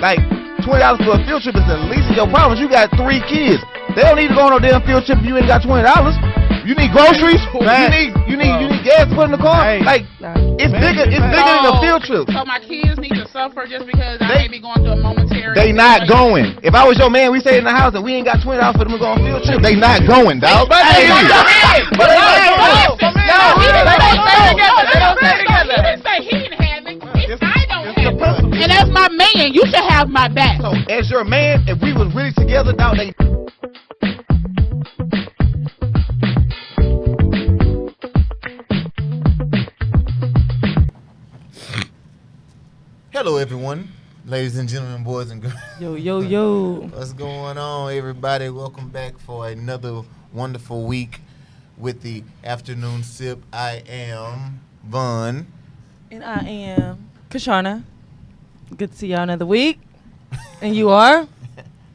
Like, $20 for a field trip is the least of your problems. You got 3 kids. They don't need to go on no damn field trip if you ain't got $20. You need groceries. You need gas to put in the car. Like, it's bigger than a field trip. So my kids need to suffer just because I may be going through a momentary. They not going. If I was your man, we stay in the house and we ain't got $20 for them to go on field trip. They not going, dog. But they don't stay together. He didn't say he didn't have it. I don't have it. And that's my man. You should have my back. So, as your man, if we was really together, dog, they. Hello, everyone, ladies and gentlemen, boys and girls. Yo. What's going on, everybody? Welcome back for another wonderful week with the afternoon sip. I am Vaughn. And I am Kashana. Good to see y'all another week. And you are?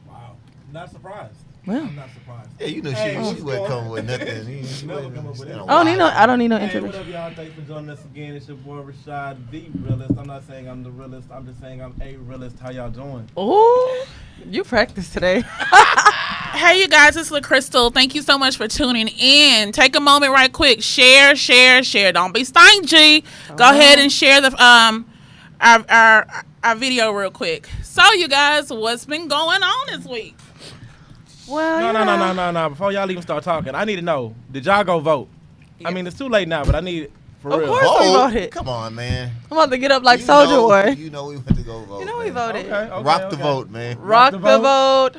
Wow. Not surprised. Well. I'm not surprised. Yeah, you know she wasn't coming with nothing. She never come up with anything. I don't need no Hey, introduction. what up, y'all? Thanks for joining us again. It's your boy Rashad, the realist. I'm not saying I'm the realist. I'm just saying I'm a realist. How y'all doing? Oh, you practiced today. Hey, you guys, it's LaCrystal. Thank you so much for tuning in. Take a moment right quick. Share. Don't be stingy. Go ahead and share the our video real quick. So, you guys, what's been going on this week? Well, No. Before y'all even start talking, I need to know, did y'all go vote? I mean, it's too late now, but I need it for Of real. course we voted. Come on, man. I'm about to get up like Soldier Boy. You know we went to go vote. You know we man. voted. Okay. Rock the vote, man. Rock the vote.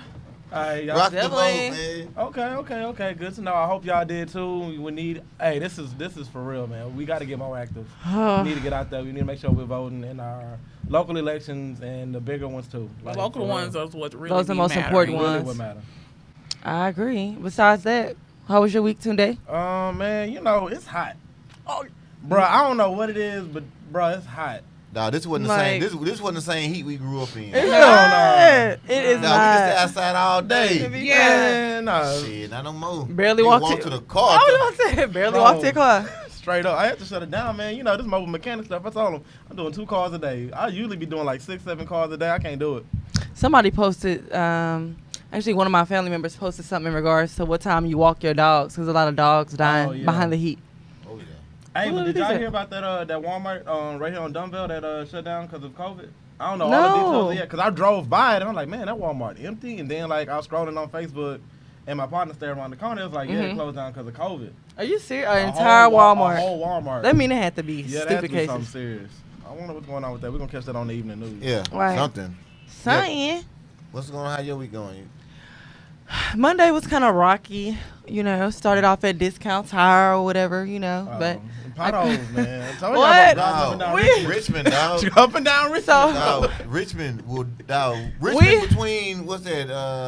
All right, y'all. Rock the vote, Definitely. man. Okay. Good to know. I hope y'all did too. We need. Hey, this is for real, man. We got to get more active. We need to get out there. We need to make sure we're voting in our local elections and the bigger ones too. The local ones are what really Those are the most mattering. important Really ones. what matter. I agree. Besides that, how was your week today? Man, you know it's hot. Oh, bro, I don't know what it is, but bro, it's hot. Nah, this wasn't the same. This wasn't the same heat we grew up in. It's Hell not. It is Nah, we can stay not. outside all day. Yeah, no. Shit, not no more. Barely They walked walk to- to the car. I was gonna say, barely Bro. walked to your car. Straight up, I had to shut it down, man. You know, this mobile mechanic stuff. I told him I'm doing 2 cars a day. I usually be doing like 6-7 cars a day. I can't do it. Somebody posted, actually one of my family members posted something in regards to what time you walk your dogs, because a lot of dogs dying yeah. behind the heat. Oh yeah. Hey, What but did is y'all it? hear about that Walmart right here on Dunville that shut down because of COVID? I don't know all No. the details yet because I drove by it and I'm like, man, that Walmart empty. And then like I was scrolling on Facebook and my partner stayed around the corner. It was like, yeah, it closed down because of COVID. Are you serious? A An entire whole Walmart. A whole Walmart. That mean it had to be yeah, that had to stupid be something cases. serious. I wonder what's going on with that. We're gonna catch that on the evening news. Yeah. Right. Something. Something. What's going on? How your week going? Monday was kind of rocky, you know. Started off at Discount Tire or whatever, you know. But potholes, man. I told y'all What? about driving up and down We- Richmond, dog. Up and down Richmond. So Dog, Richmond between what's that?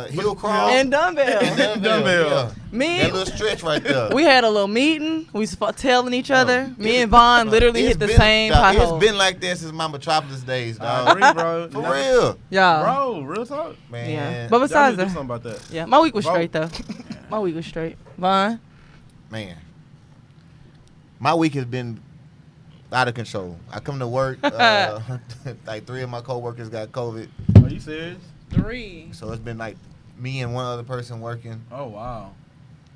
Hillcross and Dumbbell, and Dumbbell. Yeah. me, That little stretch right there. we had a little meeting. We was telling each other. Me and Vaughn literally It's hit the been- same dog, pothole. It's been like that since my Metropolis days, I dog. agree, bro. For real, Yeah. Bro, real talk. man. Yeah. But Y'all besides need to do that, something about that. yeah, my week was Vote. straight though. My week was straight. Vaughn. Man, my week has been out of control. I come to work, like 3 of my coworkers got COVID, Are you serious? 3. so it's been like me and one other person working. Oh, wow.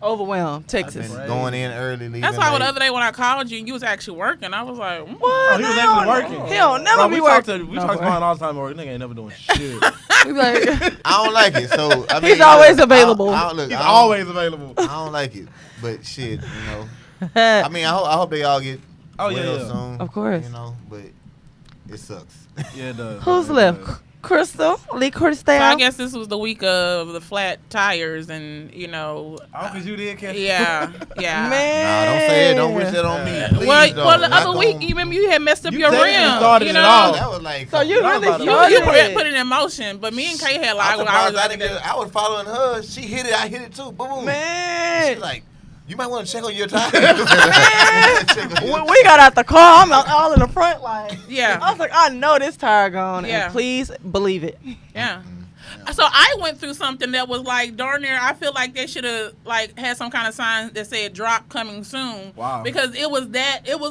Overwhelmed, I've Texas. been Crazy. going in early, leaving That's why late. the other day when I called you, you was actually working. I was like, What? Oh, he was actually working. He'll never Bro, be we talk working. to Vaughn all the time. Nigga ain't never doing shit. We be like, I don't like it, so I mean, He's always available. Look, He's I don't- always available. I don't like it, but shit, you know. I mean, I hope they all get Oh, well yeah. soon. Of course. You know, but it sucks. Yeah, it does. who's It left? does. Crystal, Lee Curtis. so I guess this was the week of the flat tires and, you know. Oh, because you did catch Yeah. Man. Nah, don't say it. Don't wish that on me. Please Well, don't. the Not other week, gonna- you remember you had messed up You your technically rim. started You it know? all. That was like. So you really about it. You started put it. it in motion, but me and Kay had I'm like surprised hours. I didn't get. I was following her. She hit it. I hit it too. Boom. Man. She's like, you might want to check on your tires. We got out the car. I'm all in the front line. Yeah. I was like, I know this tire gone. Yeah. And please believe it. Yeah. So I went through something that was like darn near. I feel like they should have like had some kind of sign that said "drop coming soon." Wow. Because it was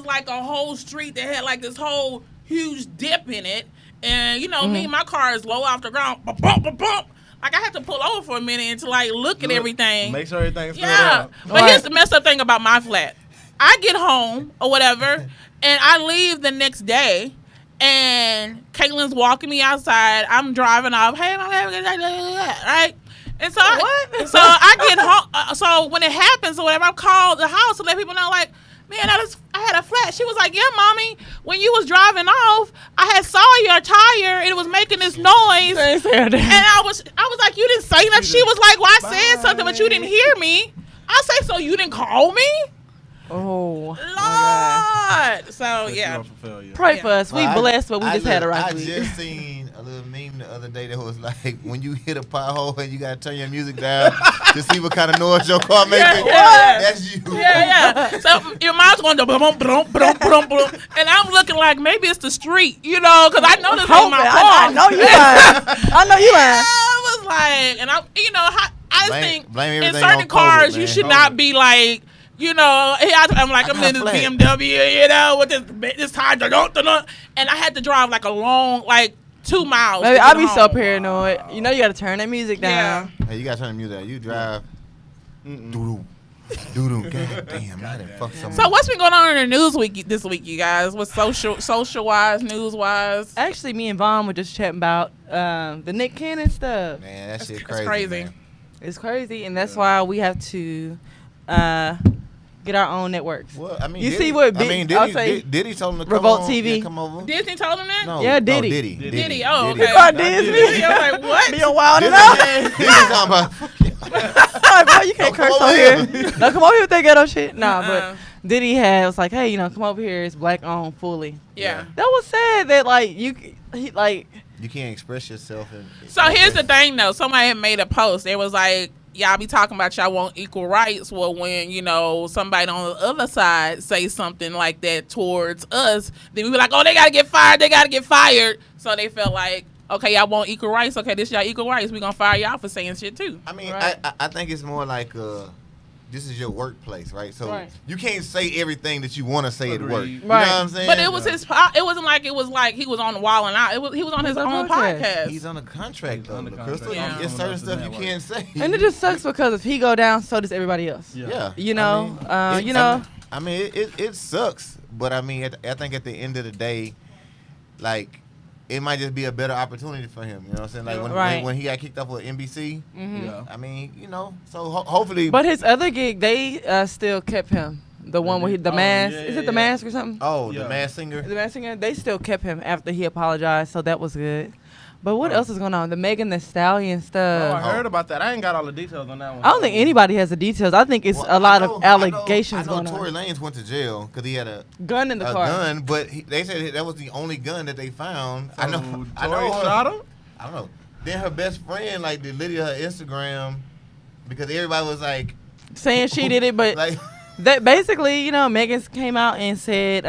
like a whole street that had like this whole huge dip in it, and you know me, my car is low off the ground. Bump, bump, bump, bump. Like I had to pull over for a minute and to like look at everything. Make sure everything's Yeah, up. but here's the messed up thing about my flat. I get home or whatever, and I leave the next day, and Caitlin's walking me outside. I'm driving off. Hey, right? And so I get home. So when it happens or whatever, I call the house to let people know, like, man, I had a flat. She was like, yeah, mommy, when you was driving off, I had saw your tire and it was making this noise. And I was like, you didn't say nothing. She was like, well, I said something, but you didn't hear me. I say, so you didn't call me? Oh, Lord. So, yeah. Pray for us. We Well, blessed, but we just had a rough I week. just seen a little meme the other day that was like, when you hit a pothole and you gotta turn your music down to see what kind of noise your car making. That's you. Yeah. So your mind's going to boom, boom, boom, boom, boom, boom, and I'm looking like maybe it's the street, you know, because I know this ain't my car. I know you lying. I know you lying. I was like, and I, you know, I think blame in everything certain on cars COVID, you man. should not be like, you know, I'm like, I'm in this flat. BMW, you know, with this tire, and I had to drive like a long, like 2 miles. Baby, to I get be so home. paranoid. You know you gotta turn that music down. Hey, you gotta turn the music down. You drive. Doo-doo. Doo-doo. God damn, I done fucked someone. So what's been going on in the news week this week, you guys? With social wise, news wise? Actually, me and Vaughn were just chatting about the Nick Cannon stuff. Man, that shit It's crazy. crazy. Man. It's crazy, and that's why we have to get our own networks. Well, I mean, You Diddy, see what I mean, I'll say Diddy told him to come Revolt on. TV. Yeah, come over. Disney told him that? No, Yeah, no, Diddy. Diddy, oh, okay. You thought Disney? Diddy, I was like, what? Be a wild Diddy, enough. Diddy talking about. Like, bro, you can't Don't come curse over on here. here. Don't come over here with that ghetto shit. Nah, Uh-uh. but Diddy was like, hey, you know, come over here. It's black owned fully. Yeah. That was sad that like he You can't express yourself. So here's the thing, though. Somebody had made a post. It was like, y'all be talking about y'all want equal rights. Well, when, you know, somebody on the other side say something like that towards us, then we be like, oh, they got to get fired. They got to get fired. So they felt like, okay, y'all want equal rights. Okay, this y'all equal rights. We going to fire y'all for saying shit, too. I mean, Right. I think it's more like this is your workplace, right? So Right. you can't say everything that you want to say at work. Agreed. You know Right. what I'm saying? But it was his. It wasn't like it was like he was on the wall and out. He was on his on own podcast. podcast. He's on a contract, though, on the Crystal. contract. Yeah. It's certain stuff you can't say. and it just sucks because if he go down, so does everybody else. Yeah. You know, it- you know. I mean, it sucks, but I mean, I think at the end of the day, like, it might just be a better opportunity for him. You know what I'm saying? Like Right. when he got kicked off with NBC. Mhm. Yeah. I mean, you know, so hopefully. But his other gig, they still kept him. The one where the Oh, mask. yeah, Is yeah, it the yeah. mask or something? oh, Yeah. the Masked Singer. The mask singer. They still kept him after he apologized, so that was good. But what else is going on? The Megan Thee Stallion Oh, stuff. I heard about that. I ain't got all the details on that one. I don't think anybody has the details. I think it's Well, a lot I know- of allegations I know going Tory on. Lanez went to jail because he had a Gun in the car. gun, but they said that was the only gun that they found. I know. I Tory know. shot him? I don't know. Then her best friend like deleted her Instagram because everybody was like, Saying she did it, but like, that basically, you know, Megan came out and said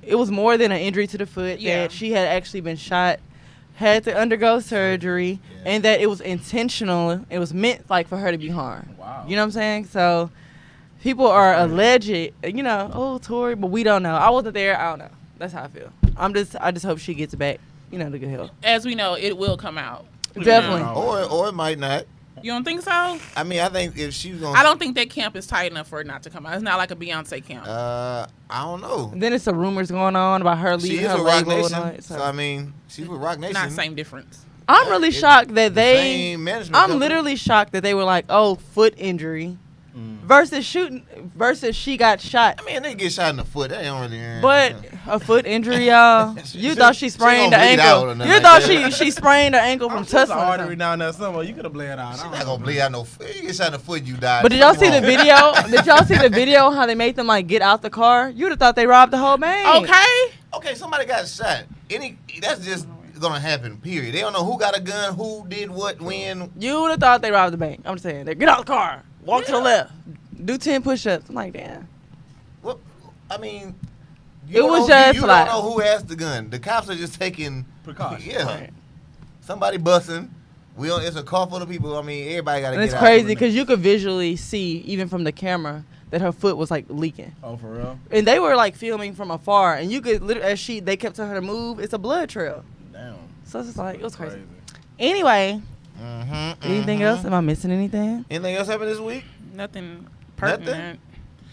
it was more than an injury to the foot. Yeah. That she had actually been shot, had to undergo surgery, Yeah. and that it was intentional. It was meant like for her to be harmed. Wow. You know what I'm saying? So people are alleged, you know, oh Tory, but we don't know. I wasn't there. I don't know. That's how I feel. I just hope she gets back, you know, to good health. As we know, it will come out. Definitely. Yeah. or it might not. You don't think so? I mean, I think if she's gonna, I don't think that camp is tight enough for it not to come out. It's not like a Beyonce camp. I don't know. Then it's some rumors going on about her She leaving is her with Rock label and all Nation, that. so So I mean, she's with Rock Nation. Not same difference. I'm really It's shocked that the they. same management I'm company. literally shocked that they were like, "Oh, foot injury," versus shooting versus she got shot. I mean, they get shot in the foot. That don't really. But a foot injury, y'all. You thought she sprained gonna the bleed out ankle. or nothing You like thought that. she sprained her ankle from I'm just an tussling. or artery something. down there somewhere. You could have bled out. she's not gonna bleed out no foot. You get shot in the foot, you die. But did y'all see the Something video? wrong. Did y'all see the video? How they made them like get out the car? You'd have thought they robbed the whole bank. Okay. Okay, somebody got shot. That's just gonna happen. Period. They don't know who got a gun, who did what, when. You would have thought they robbed the bank. I'm just saying. They get out the car, walk to the left, do 10 push-ups. I'm like, damn. What? I mean, It was just you like- don't know who has the gun. The cops are just taking Precautions. Yeah, Right. somebody busting. It's a car full of people. I mean, everybody got to And get it's out. crazy because you could visually see, even from the camera, that her foot was like leaking. Oh, for real? And they were like filming from afar, and you could literally, they kept telling her to move. It's a blood trail. Damn. So it's just like, it was crazy. Anyway, anything else? Am I missing anything? Anything else happened this week? Nothing pertinent. Nothing?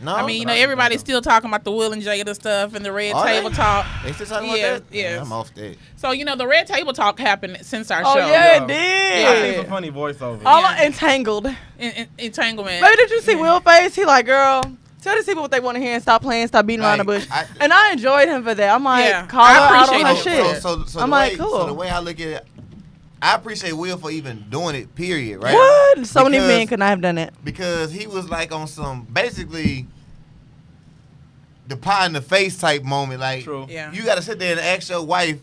No. I mean, everybody's still talking about the Will and Jada stuff and the Red Are Table they? Talk. They still talking Yeah, about that? yes. I'm off that. So, the Red Table Talk happened since our Oh, show. yeah, it I did. seen some funny voiceovers. All Yeah. entangled. Entanglement. Baby, did you see Will face? He like, girl, tell these people what they want to hear and stop playing, stop beating around the bush. And I enjoyed him for that. I'm like, Yeah, call I her out on appreciate her it. shit. So I'm the like, way, cool. So the way I look at it, I appreciate Will for even doing it, period, right? What? So many Because- men could not have done it. Because he was like on some, basically, the pie in the face type moment. Like, True. Yeah. you got to sit there and ask your wife,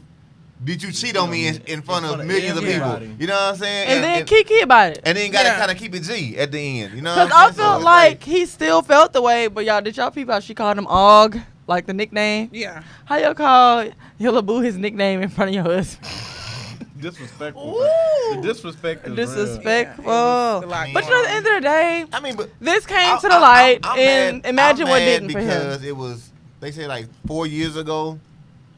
did you cheat on me in front of millions of people? everybody. You know what I'm saying? And then Kiki about it. And then got to Yeah. kind of keep it G at the end. You know Because what I'm I saying? So felt it's like he still felt the way, but y'all, did y'all peep out? She called him Og, like the nickname. Yeah. How y'all call Hilla Boo his nickname in front of your husband? Disrespectful. Ooh. The disrespect is real. Disrespectful. Yeah, it was a lot But you know, at the end of the day, I mean, but this came to the light, I'm and mad- imagine I'm what mad didn't for him. because it was, they say like 4 years ago.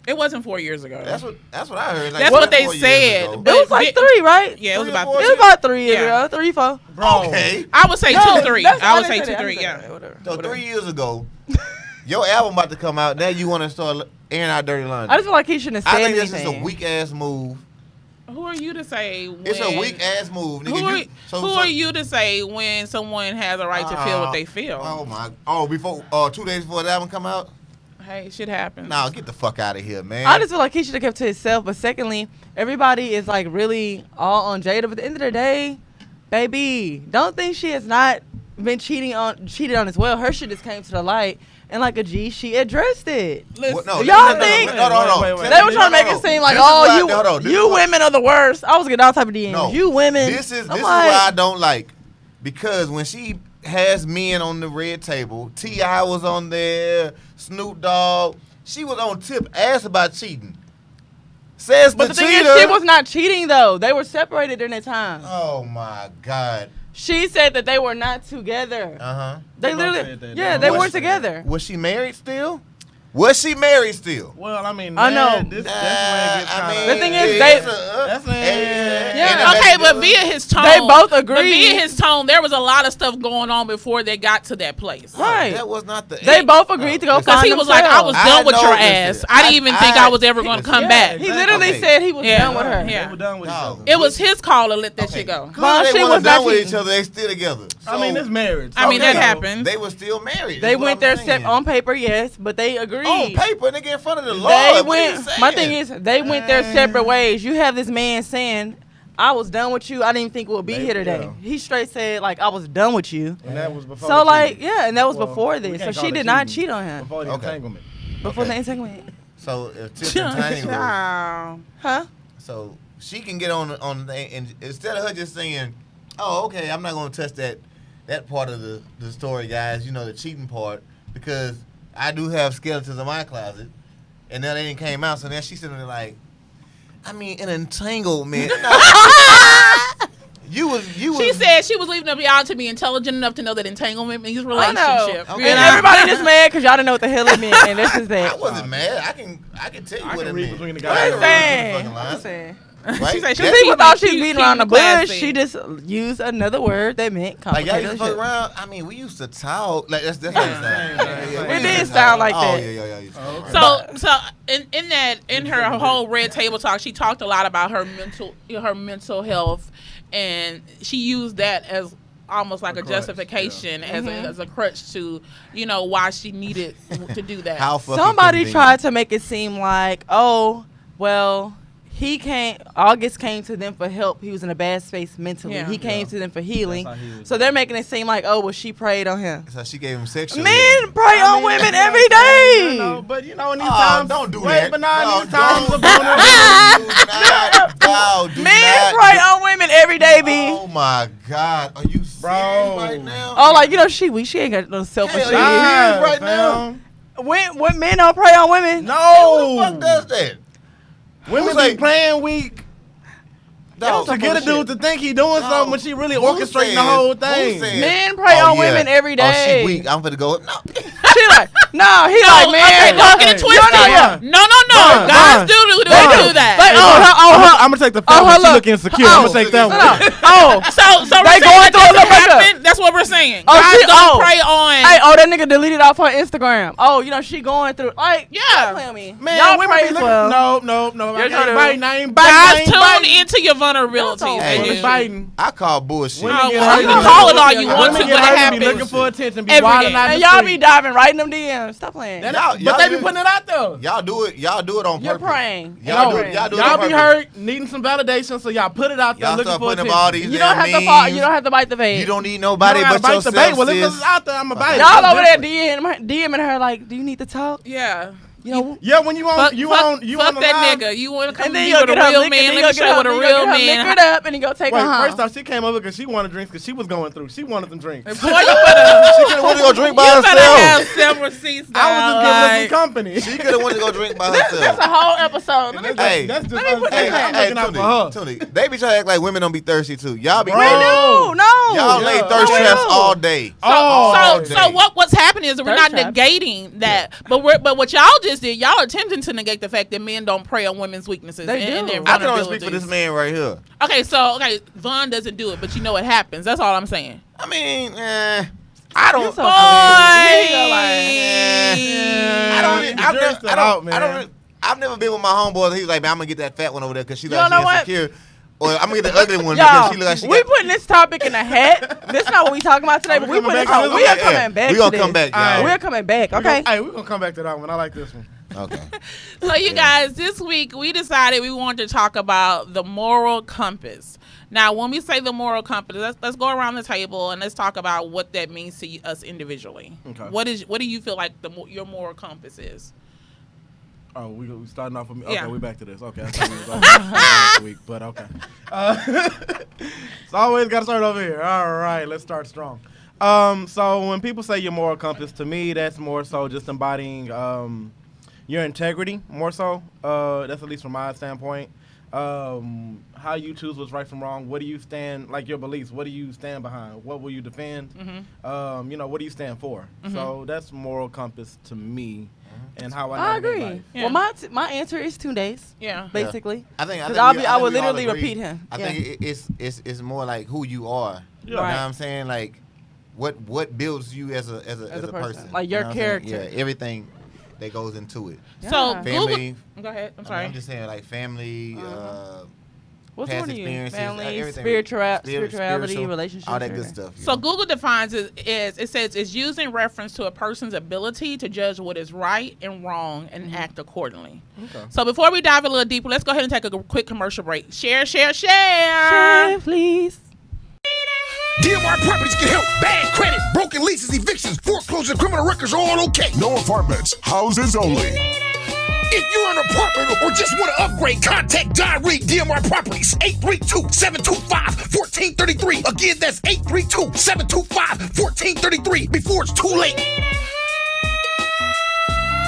It wasn't 4 years ago. That's what I heard. Like That's what they 4 years said. ago. But It was like Vic- 3, right? Yeah, it was 3 or about 4 It was about 3 years Yeah. ago, 3, 4. Bro. Okay. I would say 2, 3. that's- I would didn't say 2, that, I 3. didn't say Yeah. that, whatever. So 3 years ago, your album about to come out. Now you want to start airing out dirty laundry. I just feel like he shouldn't have I said think this anything. is a weak ass move. Who are you to say? It's a when- weak ass move, nigga. Who are you to say when someone has a right to feel what they feel? Oh my! Before 2 days before the album come out. Hey, shit happens. Nah, get the fuck out of here, man. I just feel like he should have kept to himself. But secondly, everybody is like really all on Jada. But at the end of the day, baby, don't think she has not been cheated on as well. Her shit just came to the light, and like a G, she addressed it. Listen, What? No, Y'all no, think- no, no. Wait, wait. They were trying to make it seem like, This is oh, why- hold on, this is you why- women are the worst. I was getting all type of DMs. No, You women. This is I'm why I like, don't like, because when she has men on the red table, T.I. was on there, Snoop Dogg, she was on tip ass about cheating. Says But the the thing cheater. is, she was not cheating though. They were separated during that time. Oh my God. She said that they were not together. Uh-huh. They They both literally, said that. yeah, They they both weren't said together. Was she married still? Was she married still? Well, I mean, I know. That's where it gets kind The thing is, they- That's Yeah. Okay, but via his tone, They both But agreed. via his tone, there was a lot of stuff going on before they got to that place. Right. That was not the. They both agreed to go Because find he was like, I was themselves. done with know your this ass. is- I didn't even think I was ever going to come Yeah, back. He literally Okay. said he was Yeah. done with her. Yeah. They were done with each No. other. It was his call to let that shit go. But They she wasn't was not done with each cheating. other. They still together. I mean, So- it's marriage. I mean, that Okay. happens. They were still married. They is what went I'm their saying. step on paper, yes, but they agreed. On paper, nigga, in front of the Lord. They What are you went. saying? My thing is, they went their separate ways. You have this man saying, "I was done with you. I didn't think we'll be They- here today." yeah. He straight said, "Like I was done with you." And that was before. So the like, cheating. yeah, and that was Well, before we this. So can't she call it did not cheating. cheat on him Before the Okay. entanglement. before Okay. the entanglement. So if Tip and Tiny was, Child. Huh? so she can get on the thing, and instead of her just saying, "Oh, okay, I'm not gonna touch that part of the story, guys. You know, the cheating part, because I do have skeletons in my closet, and then they didn't came out. So now she's sitting there like, I mean, an entanglement. You was. She said she was leaving it out to be intelligent enough to know that entanglement means I know. relationship. Okay. And everybody just mad because y'all didn't know what the hell it meant, and this is I that. wasn't mad. I can tell you I what can it read meant. between the I guys. can I'm read saying. between the fucking I'm lines. saying. Right? She said she That- People thought she was keep- beating keep around the it bush. classy. She just used another word that meant Like y'all complicated used to shit. fuck around. I mean, we used to talk. Like that's how it sounded. It we used did to sound talk. like Oh that. yeah. Oh, okay. So in her whole red table talk, she talked a lot about her mental health, and she used that as almost like a crutch, justification as a crutch to why she needed to do that. How fucking Somebody convenient. tried to make it seem like, oh, well, August came to them for help. He was in a bad space mentally. Yeah. He came to them for healing. That's how he was. So they're making it seem like, oh, well, she prayed on him. So she gave him sexual. Men pray on women every day. But in these Oh, times, don't do wait, that. But now No, in these times, don't. Do Men not. pray on women every day, B. Oh my God, are you serious Bro. right now? Oh, like, she ain't got no self-esteem. Hell yeah. Right now? When men don't pray on women? Who the fuck No. does that? Women Who's be like- playing weak Dog, to get a dude to think he doing Dog, something when she really who orchestrating says- the whole who thing. says- Men pray Oh, on yeah. women every Oh, day. she weak. I'm finna go. No. She like, no, he like, man. Okay, don't get it twisted. No. Guys do that. Like, I'm gonna take the fact that you look insecure. I'm gonna take that one. So they we're going saying through a that little doesn't breakup. happen. That's what we're saying. Oh, Guys she- don't oh. prey on. Hey, that nigga deleted off her Instagram. Oh, you know she going through. Like, Yeah. stop playing with me. Man, y'all women pray be as looking. well. No. Yes, I ain't biting. Guys, tune into your vulnerabilities. Don't They Hey, do. biting. I call bullshit. Women Oh, get well, hurt you and can be call looking- it all you want women to, get but it hurt and happens. be looking for attention, be Every wilding day. out And the y'all street. be diving right in them DMs. Stop playing. But they be putting it out there. Y'all do it on You're purpose. praying. Y'all do You're it. Y'all do it Y'all on be purpose. hurt, needing some validation, so y'all put it out there Y'all looking start for putting attention. up all these You don't have damn to fall. memes. You don't have to bite the bait. You don't need You nobody don't gotta but bite the yourself, bait. Well, if sis. it's out there, I'ma bite it. Y'all That's over there different. DMing her like, do you need to talk? Yeah. You know, Yeah, when you on, Fuck you that on nigga. You want to come and then be you'll with a get her real liquor. man? Then Let you'll me show you what a real get her man. liquored up, and then go take Wait, her home. first off, she came over because she wanted drinks because she was going through. She wanted some drinks. Boy, you better. She could have wanted to go drink by You better have herself. several seats down. I was just giving her some like- company. She could have wanted to go drink by That's herself. a whole episode. Let me Hey, That's just Let me us. put Hey, this I'm in. looking out for her. Tony, they be trying to act like women don't be thirsty too. Y'all be Bro. crazy. No, no. Y'all lay Yeah. thirst No, we traps do. all day. Oh, So what's happening is that we're Thirst not traps. negating that, but what y'all just did, y'all are attempting to negate the fact that men don't prey on women's weaknesses They and do. their I can only speak for vulnerabilities. this man right here. Okay, Vaughn doesn't do it, but you know it happens. That's all I'm saying. I mean, I don't. You so Boy, I don't. You I've dressed never, it I don't. out, man. I don't. I've never been with my homeboy. He was like, man, I'm gonna get that fat one over there because she You like know she what? insecure. Or I'm gonna get the ugly one Y'all, because she look like she we got. putting this topic in a hat. This not what we talking about today, Oh, but we we coming putting back this to on. this We are one? coming back. We gonna to come this. back, y'all. We're coming back. Okay. Hey, we're gonna come back to that one. I like this one. Okay. So you guys, this week we decided we wanted to talk about the moral compass. Now, when we say the moral compass, let's go around the table and let's talk about what that means to us individually. Okay. What do you feel like your moral compass is? Oh, we starting off with me. Okay, Yeah. we back to this. Okay, I thought we was over last week, but okay. It's always got to start over here. All right, let's start strong. So when people say your moral compass, to me, that's more so just embodying your integrity, more so. That's at least from my standpoint. How you choose what's right from wrong. What do you stand, like your beliefs? What do you stand behind? What will you defend? What do you stand for? So that's moral compass to me. And how I I navigate agree. life. Yeah. Well, my answer is 2 days, Yeah. basically. I think. Because I I would we all literally agree. repeat him. I Yeah. think it's more like who you are. You know Right. what I'm saying? Like what builds you as a person. Like You your know what I'm saying? character. Yeah, everything that goes into it. So Yeah. Family. Go ahead. I'm I sorry. am just saying like family. What's past one of you? experiences, Family, everything. spirituality, Spiritual, relationships, all that good everything. stuff. you So know? Google defines it says it's used in reference to a person's ability to judge what is right and wrong and act accordingly. Okay. So before we dive a little deeper, let's go ahead and take a quick commercial break. Share. Share, please. DMR Properties can help. Bad credit, broken leases, evictions, foreclosure, criminal records are all okay. No apartments, houses only. If you're an apartment or just want to upgrade, contact John Reed DMR Properties, 832-725-1433. Again, that's 832-725-1433 before it's too late.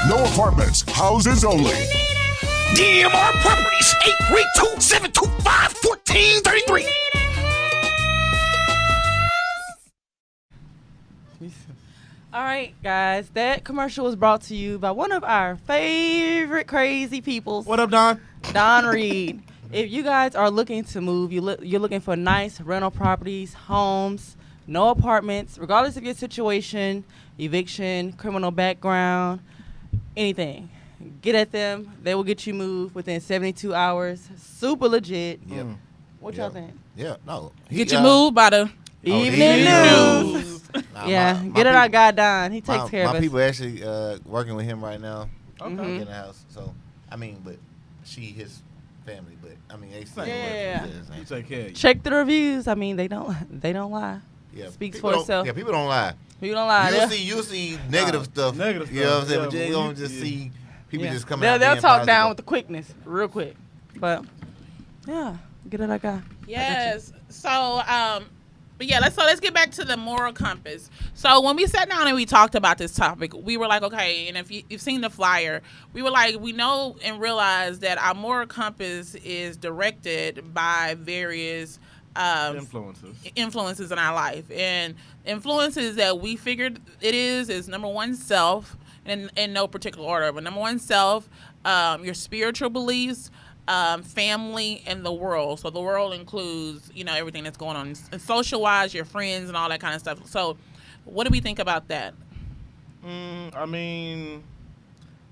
No apartments, houses only. DMR Properties, 832-725-1433. All right, guys. That commercial was brought to you by one of our favorite crazy peoples, What up, Don? Don Reed. If you guys are looking to move, you're looking for nice rental properties, homes, no apartments, regardless of your situation, eviction, criminal background, anything. Get at them. They will get you moved within 72 hours. Super legit. Yep. What y'all Yep. think? Yeah. No. Get you moved by the Evening Evening news. Nah, Yeah, my get it people- our guy Don. He takes care of My us. people actually working with him right now. Okay. In the house. So I mean, but his family. But I mean, they say Yeah. You take care of you. Check the reviews. I mean, they don't lie. Yeah, Speaks people for don't- itself. Yeah, people don't lie. You don't lie. You'll see negative stuff. Negative You know what I'm stuff, saying? But yeah, you ain't well, gonna just yeah. see people Yeah. just coming They'll out. they'll being talk down positive. with the quickness, real quick. But yeah, get it our guy. Yes. So, but yeah, let's get back to the moral compass. So when we sat down and we talked about this topic, we were like, okay, and if you've seen the flyer, we were like, we know and realize that our moral compass is directed by various influences in our life. And influences that we figured it is number one, self, in no particular order, but number one, self, your spiritual beliefs, family, and the world. So the world includes, everything that's going on social wise, your friends and all that kind of stuff. So what do we think about that? I mean,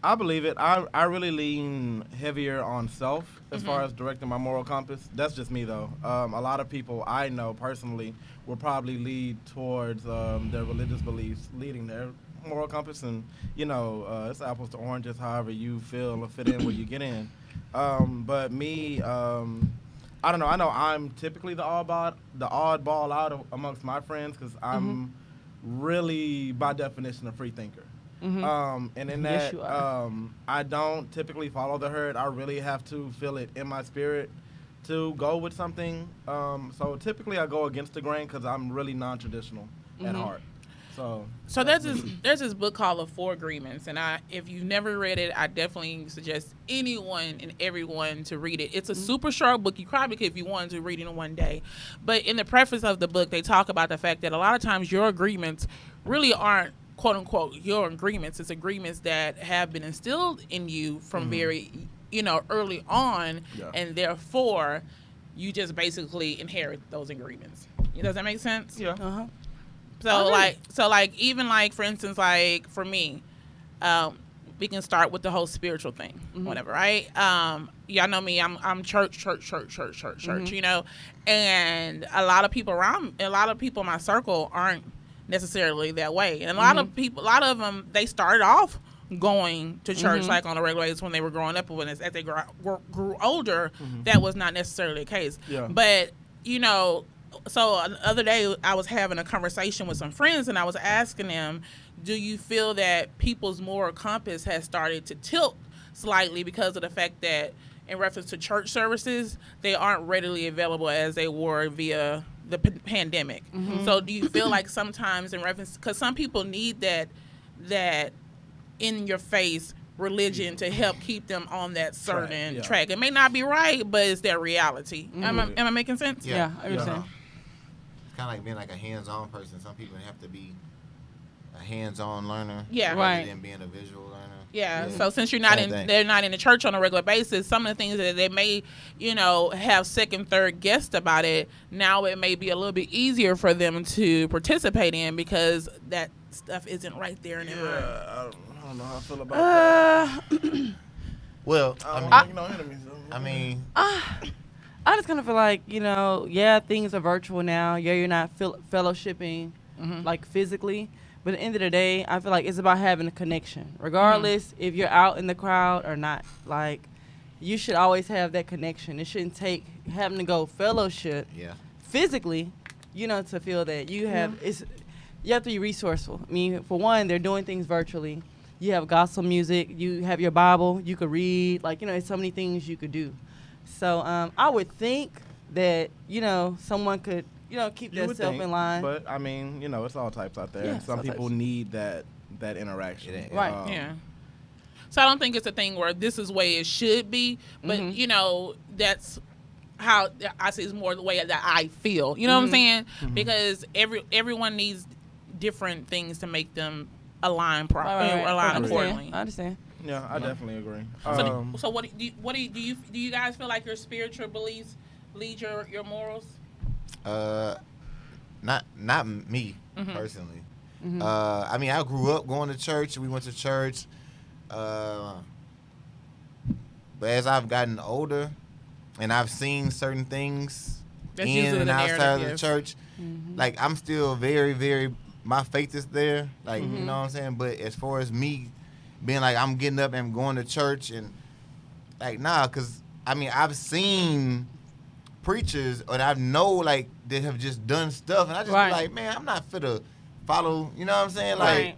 I believe it. I really lean heavier on self as far as directing my moral compass. That's just me, though. A lot of people I know personally will probably lead towards their religious beliefs leading their moral compass. And, it's apples to oranges, however you feel or fit in where you get in. But me, I don't know. I know I'm typically the oddball out amongst my friends because I'm really, by definition, a free thinker. And in that, I don't typically follow the herd. I really have to feel it in my spirit to go with something. So typically I go against the grain because I'm really non-traditional at heart. So there's this book called The Four Agreements, and if you've never read it, I definitely suggest anyone and everyone to read it. It's a super short book. You probably could if you wanted to read it in one day. But in the preface of the book, they talk about the fact that a lot of times your agreements really aren't quote unquote your agreements. It's agreements that have been instilled in you from very, early on, and therefore you just basically inherit those agreements. Does that make sense? Yeah. So even for instance, for me, we can start with the whole spiritual thing, whatever, right? Y'all know me. I'm church, and a lot of people in my circle aren't necessarily that way, and a lot of them, they started off going to church like on a regular basis when they were growing up, and as they grew older, that was not necessarily the case. Yeah. But so the other day I was having a conversation with some friends, and I was asking them, do you feel that people's moral compass has started to tilt slightly because of the fact that in reference to church services, they aren't readily available as they were via the pandemic? So do you feel like sometimes in reference, because some people need that in your face religion to help keep them on that certain track. It may not be right, but it's their reality. Am I making sense? Yeah, I understand. It's kind of like being like a hands-on person. Some people have to be a hands-on learner, rather than being a visual learner. Yeah. So since they're not in the church on a regular basis, some of the things that they may, have second, third guessed about it, now it may be a little bit easier for them to participate in because that stuff isn't right there in their mind. I don't know how I feel about that. Well, I just kind of feel like, things are virtual now. Yeah, you're not fellowshipping like physically. But at the end of the day, I feel like it's about having a connection. Regardless if you're out in the crowd or not. Like, you should always have that connection. It shouldn't take having to go fellowship physically, to feel that you have you have to be resourceful. I mean, for one, they're doing things virtually. You have gospel music. You have your Bible. You could read. It's so many things you could do. So I would think that, someone could, keep themselves in line. But, I mean, it's all types out there. Yeah, some people need that interaction. Right. Yeah. So I don't think it's a thing where this is the way it should be, but, that's how I see it's more the way that I feel. You know what I'm saying? Because everyone needs different things to make them align accordingly. I understand. Yeah, I definitely agree. So what do you guys feel like your spiritual beliefs lead your morals? Not me personally. I mean, I grew up going to church. We went to church. But as I've gotten older, and I've seen certain things That's in usually and the outside of the narrative, church, like I'm still very, very. My faith is there. Like you know what I'm saying. But as far as me being like I'm getting up and going to church and like because I mean I've seen preachers and I know like they have just done stuff and I just be like, man, I'm not fit to follow. You know what I'm saying? Like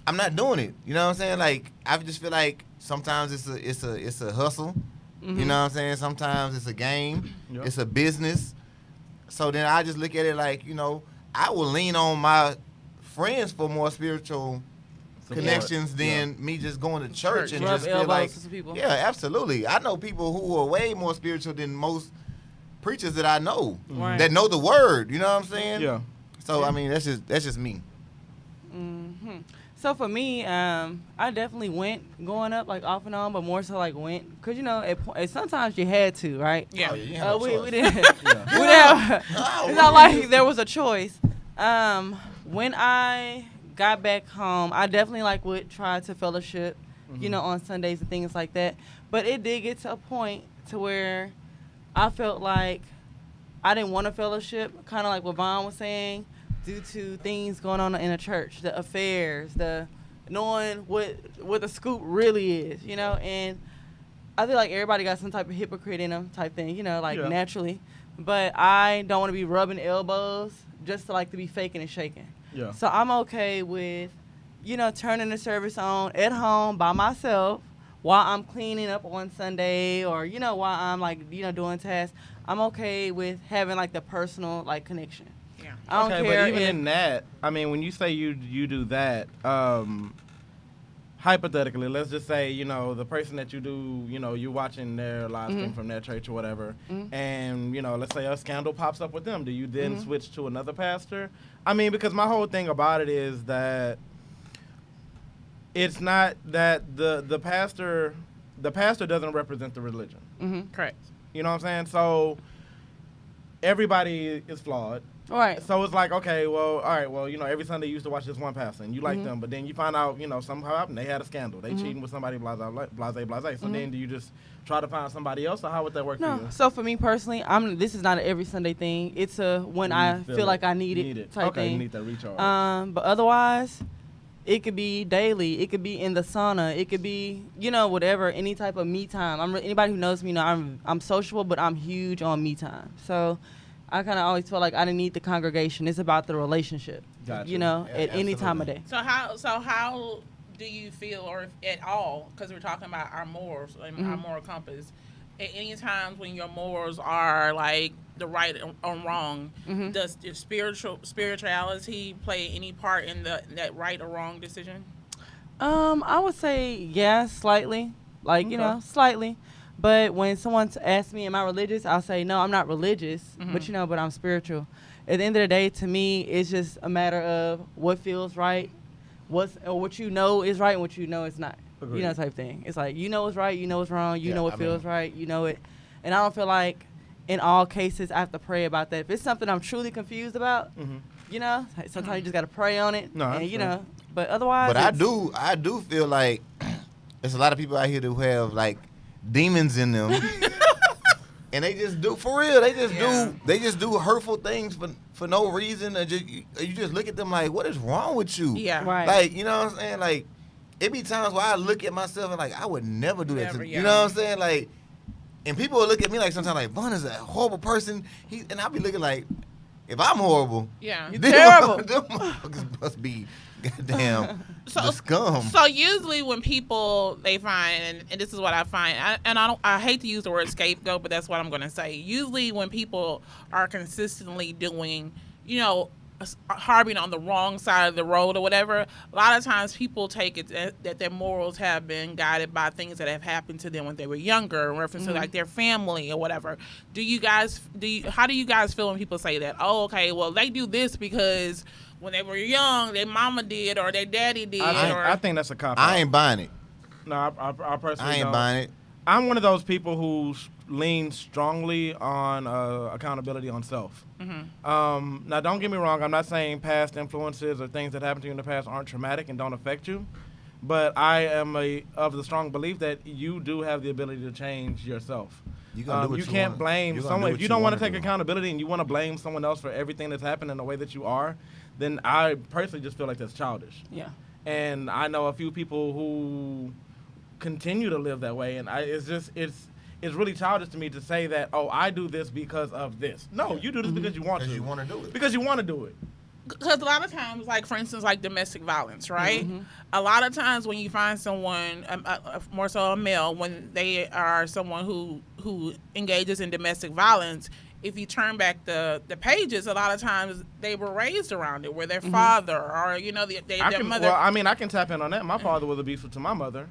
I'm not doing it. You know what I'm saying? Like I just feel like sometimes it's a hustle. You know what I'm saying? Sometimes it's a game. Yep. It's a business. So then I just look at it like, I will lean on my friends for more spiritual connections than me just going to church and just feel like, yeah, absolutely. I know people who are way more spiritual than most preachers that I know Right. that know the word. You know what I'm saying? Yeah. So I mean, that's just me. So for me, I definitely went going up like off and on, but more so like went because sometimes you had to, right? Yeah. Oh, yeah, you ain't no we choice. didn't. We didn't have, it's not like there was a choice. When I got back home, I definitely would try to fellowship, on Sundays and things like that. But it did get to a point to where I felt like I didn't want to fellowship, kind of like what Vaughn was saying, due to things going on in the church, the affairs, the knowing what the scoop really is, and I feel like everybody got some type of hypocrite in them type thing, naturally. But I don't want to be rubbing elbows just to be faking and shaking. Yeah. So I'm okay with, turning the service on at home by myself while I'm cleaning up on Sunday or, while I'm doing tasks. I'm okay with having the personal connection. Yeah. I don't care but even if, in that, I mean, when you say you do that, hypothetically, let's just say, the person that you do, you're watching their live stream from their church or whatever, and, let's say a scandal pops up with them. Do you then switch to another pastor? I mean, because my whole thing about it is that it's not that the pastor doesn't represent the religion. Correct. You know what I'm saying? So everybody is flawed. right. So it's like, okay, well, all right, well, every Sunday you used to watch this one pastor and you like them, but then you find out, something happened. They had a scandal. They cheating with somebody, blase. So then do you just try to find somebody else, or how would that work for No. you? So for me personally, this is not an every Sunday thing. It's a when I feel like I need it type okay, thing. you need that recharge. But otherwise, it could be daily. It could be in the sauna. It could be, whatever, any type of me time. Anybody who knows me I'm sociable, but I'm huge on me time. So I kind of always felt like I didn't need the congregation. It's about the relationship, Gotcha. at any time of day. So how do you feel, or if at all, because we're talking about our morals and our moral compass, at any times when your morals are the right or wrong, does your spirituality play any part in that right or wrong decision? I would say yes, slightly, slightly. But when someone asks me, am I religious? I'll say, no, I'm not religious, but I'm spiritual. At the end of the day, to me, it's just a matter of what feels right, what is right and what is not. Agreed. Type thing. It's like, it's right, it's wrong, what feels right, it. And I don't feel like in all cases I have to pray about that. If it's something I'm truly confused about, sometimes you just got to pray on it. No, and, but otherwise. But I do feel like there's a lot of people out here who have demons in them, and they just do for real. They just do hurtful things for no reason. And you just look at them like, what is wrong with you? Yeah. Right. You know what I'm saying? It be times where I look at myself and I would never do that. Never, You know what I'm saying? And people will look at me sometimes Vaughn is a horrible person. And I'll be looking if I'm horrible, Yeah. You're terrible. them motherfuckers must be goddamn the scum. So usually when people they find, and this is what I find, I hate to use the word scapegoat, but that's what I'm going to say. Usually when people are consistently doing, harboring on the wrong side of the road or whatever, a lot of times people take it that their morals have been guided by things that have happened to them when they were younger, in reference to their family or whatever. How do you guys feel when people say that? Oh, okay, well they do this because when they were young, their mama did or their daddy did. I think that's a cop-out. I ain't buying it. No, I personally I ain't don't. buying it. I'm one of those people who lean strongly on accountability on self. Now, don't get me wrong. I'm not saying past influences or things that happened to you in the past aren't traumatic and don't affect you. But I am of the strong belief that you do have the ability to change yourself. You gonna do what you you can't wanna- blame you gonna someone. do If what you you don't want to wanna take do. accountability and you want to blame someone else for everything that's happened in the way that you are, then I personally just feel like that's childish. Yeah. And I know a few people who continue to live that way, and it's really childish to me to say that, oh, I do this because of this. No, you do this because you want to. Because you want to do it. Because you want to do it. Because a lot of times, for instance, domestic violence, right? A lot of times when you find someone, more so a male, when they are someone who engages in domestic violence, if you turn back the pages, a lot of times they were raised around it, where their father or their mother. Well, I mean, I can tap in on that. My father was abusive to my mother,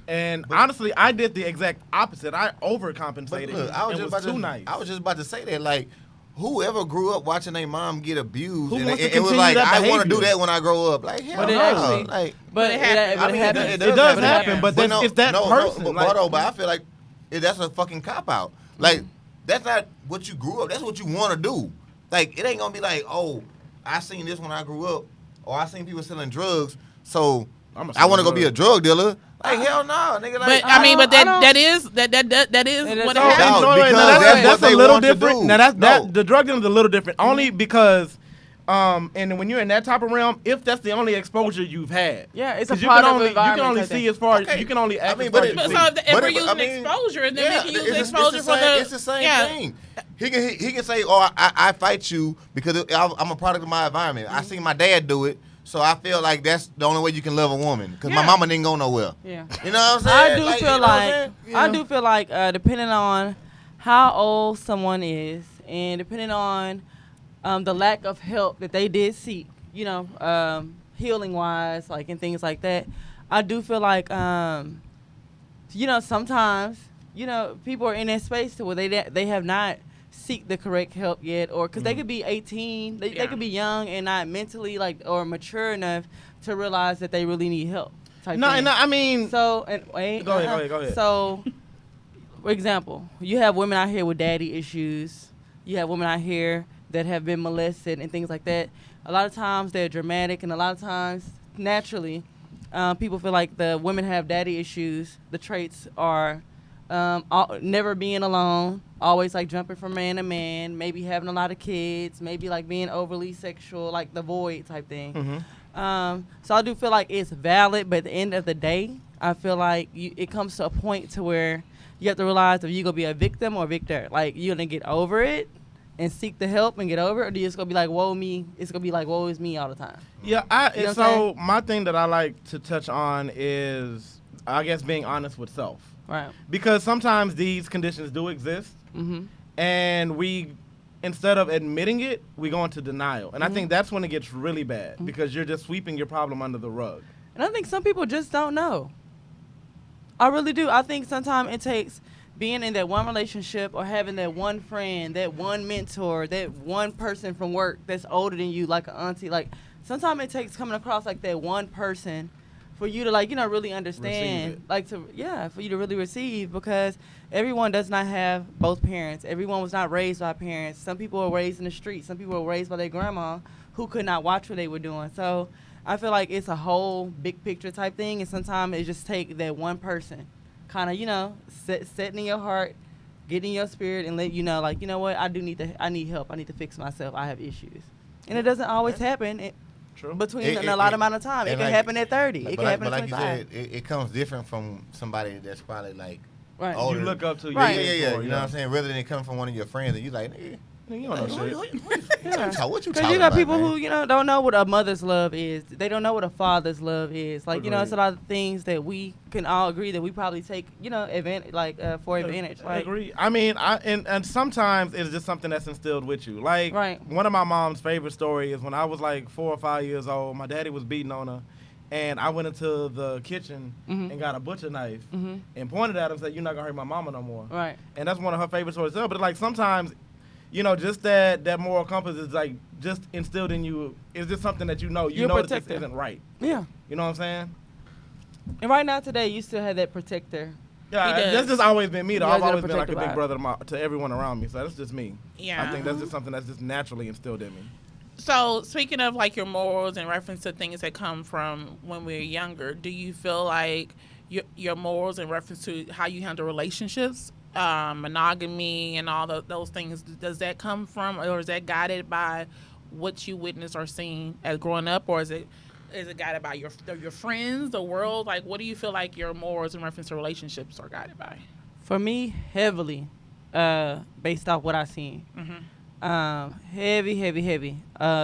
and honestly, I did the exact opposite. I overcompensated. Look, I was just nice. I was just about to say that, like, whoever grew up watching their mom get abused, Who and wants to it was continue like, that I want to do behavior? that when I grow up. Like, hell But it no. actually- Like, But it happens. it It does happen, but then no, it's that no, person. No, like, but I feel like that's a fucking cop out. Like, that's not what you grew up. That's what you want to do. Like, it ain't gonna be like, oh, I seen this when I grew up, or I seen people selling drugs, so I want to go be a drug dealer. Like, hell no, nigga. Like, But I mean, but I that is what so- happens. No, because that's what they a little want to different. do. Now No. the drug dealing is a little different, only because, and when you're in that type of realm, if that's the only exposure you've had, Yeah, it's a 'Cause product of you can environment only type see thing. as far as Okay. you can only act I mean, as far but as it- you But see. so if But we're it- using I mean, exposure, then yeah, we can use it's exposure the for same, the. It's the same yeah. thing. He can say, "Oh, I fight you because I'm a product of my environment. I seen my dad do it, so I feel like that's the only way you can love a woman. Because my Yeah. mama didn't go nowhere. Yeah. You know what I'm saying? I do Like, feel you know what I'm like saying? You I know? do feel like depending on how old someone is and depending on the lack of help that they did seek, healing wise, like and things like that, I do feel like sometimes people are in that space to where they have not seek the correct help yet, or because they could be 18, they could be young and not mentally or mature enough to realize that they really need help. Type thing. I mean, So, and wait. Go ahead. So, for example, you have women out here with daddy issues. You have women out here that have been molested and things like that. A lot of times they're dramatic, and a lot of times, naturally, people feel like the women have daddy issues. The traits are never being alone, always like jumping from man to man, maybe having a lot of kids, maybe like being overly sexual, like the void type thing. So I do feel like it's valid, but at the end of the day, I feel like it comes to a point to where you have to realize if you're going to be a victim or victor. Like, you're going to get over it and seek the help and get over it, or you're just going to be like, woe me. It's going to be like, woe is me all the time. Yeah, You know what I'm so my thing that I like to touch on is, I guess, being honest with self. Right. Because sometimes these conditions do exist, and we, instead of admitting it, we go into denial. And I think that's when it gets really bad, because you're just sweeping your problem under the rug. And I think some people just don't know. I really do. I think sometimes it takes being in that one relationship or having that one friend, that one mentor, that one person from work that's older than you, like an auntie. Like, sometimes it takes coming across like that one person for you to really understand, for you to really receive, because everyone does not have both parents. Everyone was not raised by parents. Some people were raised in the streets. Some people were raised by their grandma who could not watch what they were doing. So I feel like it's a whole big picture type thing, and sometimes it just take that one person kind of, setting in your heart, getting in your spirit, and let you know, like, you know what, I need help. I need to fix myself. I have issues. And it doesn't always happen between a lot amount of time. It can happen at 30. It can happen at 25. But like you said, it comes different from somebody that's probably like Right. older. You look up to. Right. Yeah. You know what I'm saying? Rather than it coming from one of your friends, and you like, nigga, You don't know shit. what you Because talking you got about, people man? who, don't know what a mother's love is. They don't know what a father's love is. Like, it's a lot of things that we can all agree that we probably take, advantage, for advantage. I Like, agree. I mean, and sometimes it's just something that's instilled with you. Like, Right. one of my mom's favorite stories is when I was like 4 or 5 years old, my daddy was beating on her, and I went into the kitchen and got a butcher knife and pointed at him and said, "You're not gonna hurt my mama no more." Right. And that's one of her favorite stories. But like sometimes, just that moral compass is like just instilled in you. It's just something that you know You're that this protected. isn't right. Yeah. You know what I'm saying? And right now, today, you still have that protector. Yeah, He does. that's just always been me, though. You I've guys always gotta been like a protect big the brother to everyone around me, so that's just me. Yeah. I think that's just something that's just naturally instilled in me. So, speaking of like your morals in reference to things that come from when we're younger, do you feel like your morals in reference to how you handle relationships, monogamy, and all those things, does that come from, or is that guided by what you witnessed or seen as growing up, or is it guided by your friends, the world? Like, what do you feel like your morals in reference to relationships are guided by? For me, heavily based off what I've seen. Heavy.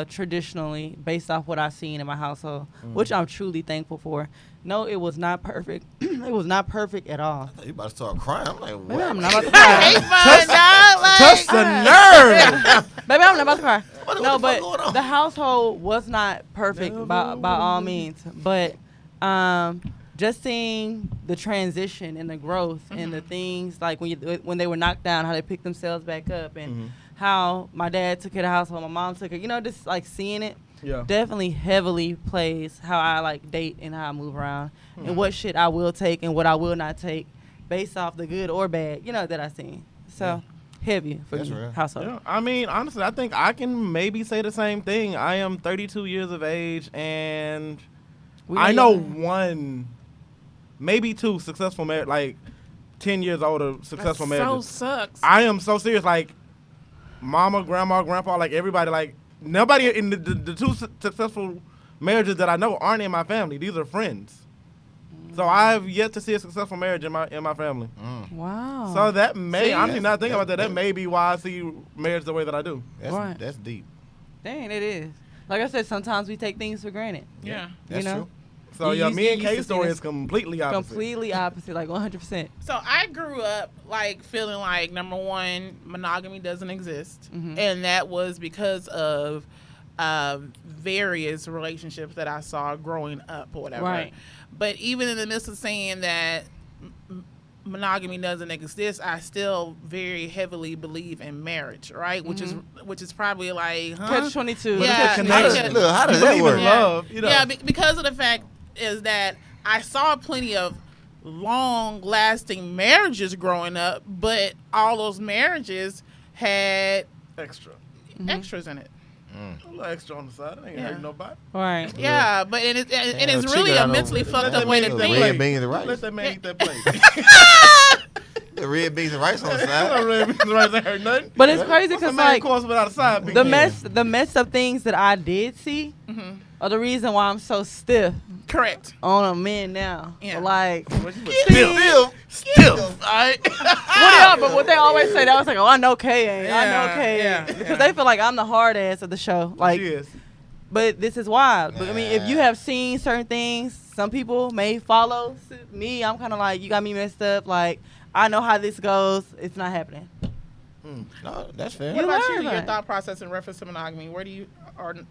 Traditionally, based off what I've seen in my household, which I'm truly thankful for. No, it was not perfect. It was not perfect at all. You about to start crying? I'm like, what? Maybe I'm not about to cry. Touch the nerve. Baby, I'm not about to cry. What No, the fuck but going on? the household was not perfect by all means. But just seeing the transition and the growth and the things like when they were knocked down, how they picked themselves back up, and how my dad took care of the household, my mom took it. Just like seeing it. Yeah. Definitely heavily plays how I like date and how I move around and what shit I will take and what I will not take based off the good or bad, that I seen. So heavy for That's me, real. household. Yeah, I mean, honestly, I think I can maybe say the same thing. I am 32 years of age, and I know one, maybe two successful marriage, like 10 years older successful That so marriages. sucks. I am so serious. Like, mama, grandma, grandpa, like everybody, like nobody in the two successful marriages that I know aren't in my family. These are friends. So I've yet to see a successful marriage in my family. Wow. So that may, See, honestly, not thinking about that, that's- that may be why I see marriage the way that I do. Right. That's deep. Dang, it is. Like I said, sometimes we take things for granted. Yeah. That's true. So You yeah, used- me and you used K's to see story this is completely opposite. Completely opposite, like 100%. So I grew up like feeling like, number one, monogamy doesn't exist, and that was because of various relationships that I saw growing up or whatever. Right. But even in the midst of saying that monogamy doesn't exist, I still very heavily believe in marriage, right? Which is probably like, Catch 22. Yeah, How does- yeah. Look, how does You that believe work? in love, Yeah, because of the fact is that I saw plenty of long-lasting marriages growing up, but all those marriages had Extra. extras in it. A little extra on the side. I ain't Yeah. hurting nobody. Right. Yeah, but and it's chicken really I a know. mentally Let fucked that up way man to eat The think. red beans and rice. Let that man eat that plate. The red beans and rice on the That side. red beans and rice ain't hurt nothing. But it's crazy What's the because, main like, course without a side? Big the man? messed up things that I did see are the reason why I'm so stiff Correct. on a man now. Yeah. Like, Still. All right. what they always say, that was like, oh, I know Kay ain't. I know Yeah, Kay yeah, ain't. yeah. Because they feel like I'm the hard ass of the show. Like, She is. but this is wild. But I mean, if you have seen certain things, some people may follow me. I'm kind of like, you got me messed up. Like, I know how this goes. It's not happening. No, that's fair. What about you? learn Your that. thought process in reference to monogamy? Where do you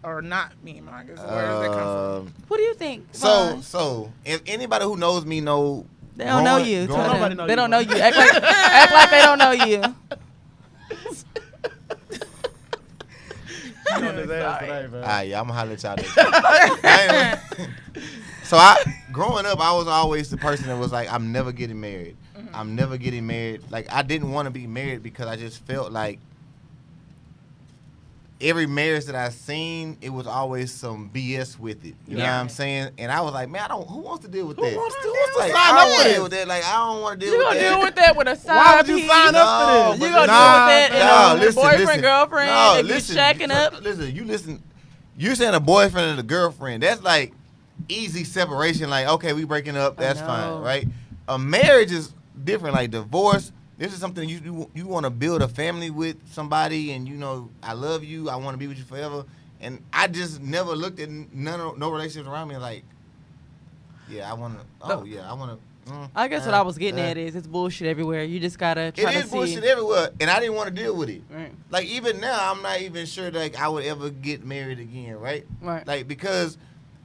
or not being monogamous? Where does that come from? What do you think? So, Vaughn? so if anybody who knows me know, They don't know growing- you. growing Tell up- Nobody them. know They you, don't know bro. you. Act like they don't know you. You on his ass today, man. Yeah, I'm gonna holler at y'all next time. So growing up, I was always the person that was like, I'm never getting married. I'm never getting married. Like, I didn't want to be married because I just felt like every marriage that I seen, it was always some BS with it. You know what I'm saying? And I was like, man, who wants to deal with that? wants to deal with Like, that? I don't want to deal with that. Like, I don't want to deal You with gonna that. deal with that with a side Why would you piece? sign up for No, this? You but gonna nah, deal with that nah, and listen, boyfriend, listen. girlfriend? No, if listen, you shacking up? Listen, you listen. You're saying a boyfriend and a girlfriend. That's like easy separation. Like, okay, we breaking up. That's know. fine, right? A marriage is different. Like divorce. This is something you want to build a family with somebody, and I love you. I want to be with you forever. And I just never looked at no relationships around me like, yeah, I want to. Oh yeah, I want to. I guess what I was getting at is it's bullshit everywhere. You just gotta try It to is see. bullshit everywhere, and I didn't want to deal with it. Right. Like even now, I'm not even sure like I would ever get married again, right? Right. Like because,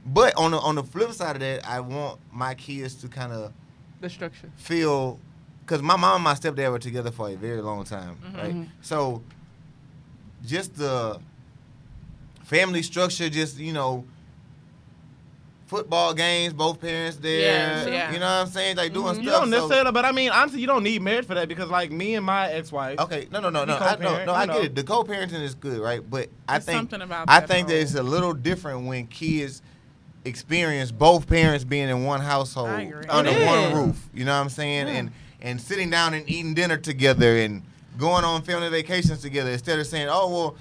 but on the flip side of that, I want my kids to kind of The structure. feel, because my mom and my stepdad were together for a very long time, right? So just the family structure, just football games, both parents there. Yes, yeah. You know what I'm saying? Like doing You stuff. don't necessarily, but I mean, honestly, you don't need marriage for that because, like, me and my ex-wife. Okay, no. You I co-parent, I you get know. it. The co-parenting is good, right? But I There's think something about I that think that whole- it's a little different when kids experience both parents being in one household I agree. under It one is. roof. You know what I'm saying? And sitting down and eating dinner together and going on family vacations together instead of saying, oh well,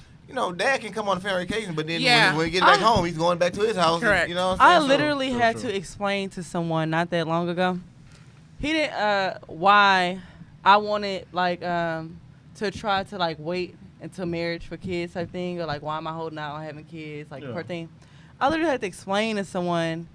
Dad can come on a family vacation, but then Yeah. when we get back home, he's going back to his house. Correct. You know what I I'm saying? literally had to explain to someone not that long ago. He didn't why I wanted to try to wait into marriage for kids type thing, or like why am I holding out on having kids, like Yeah. per thing. I literally had to explain to someone,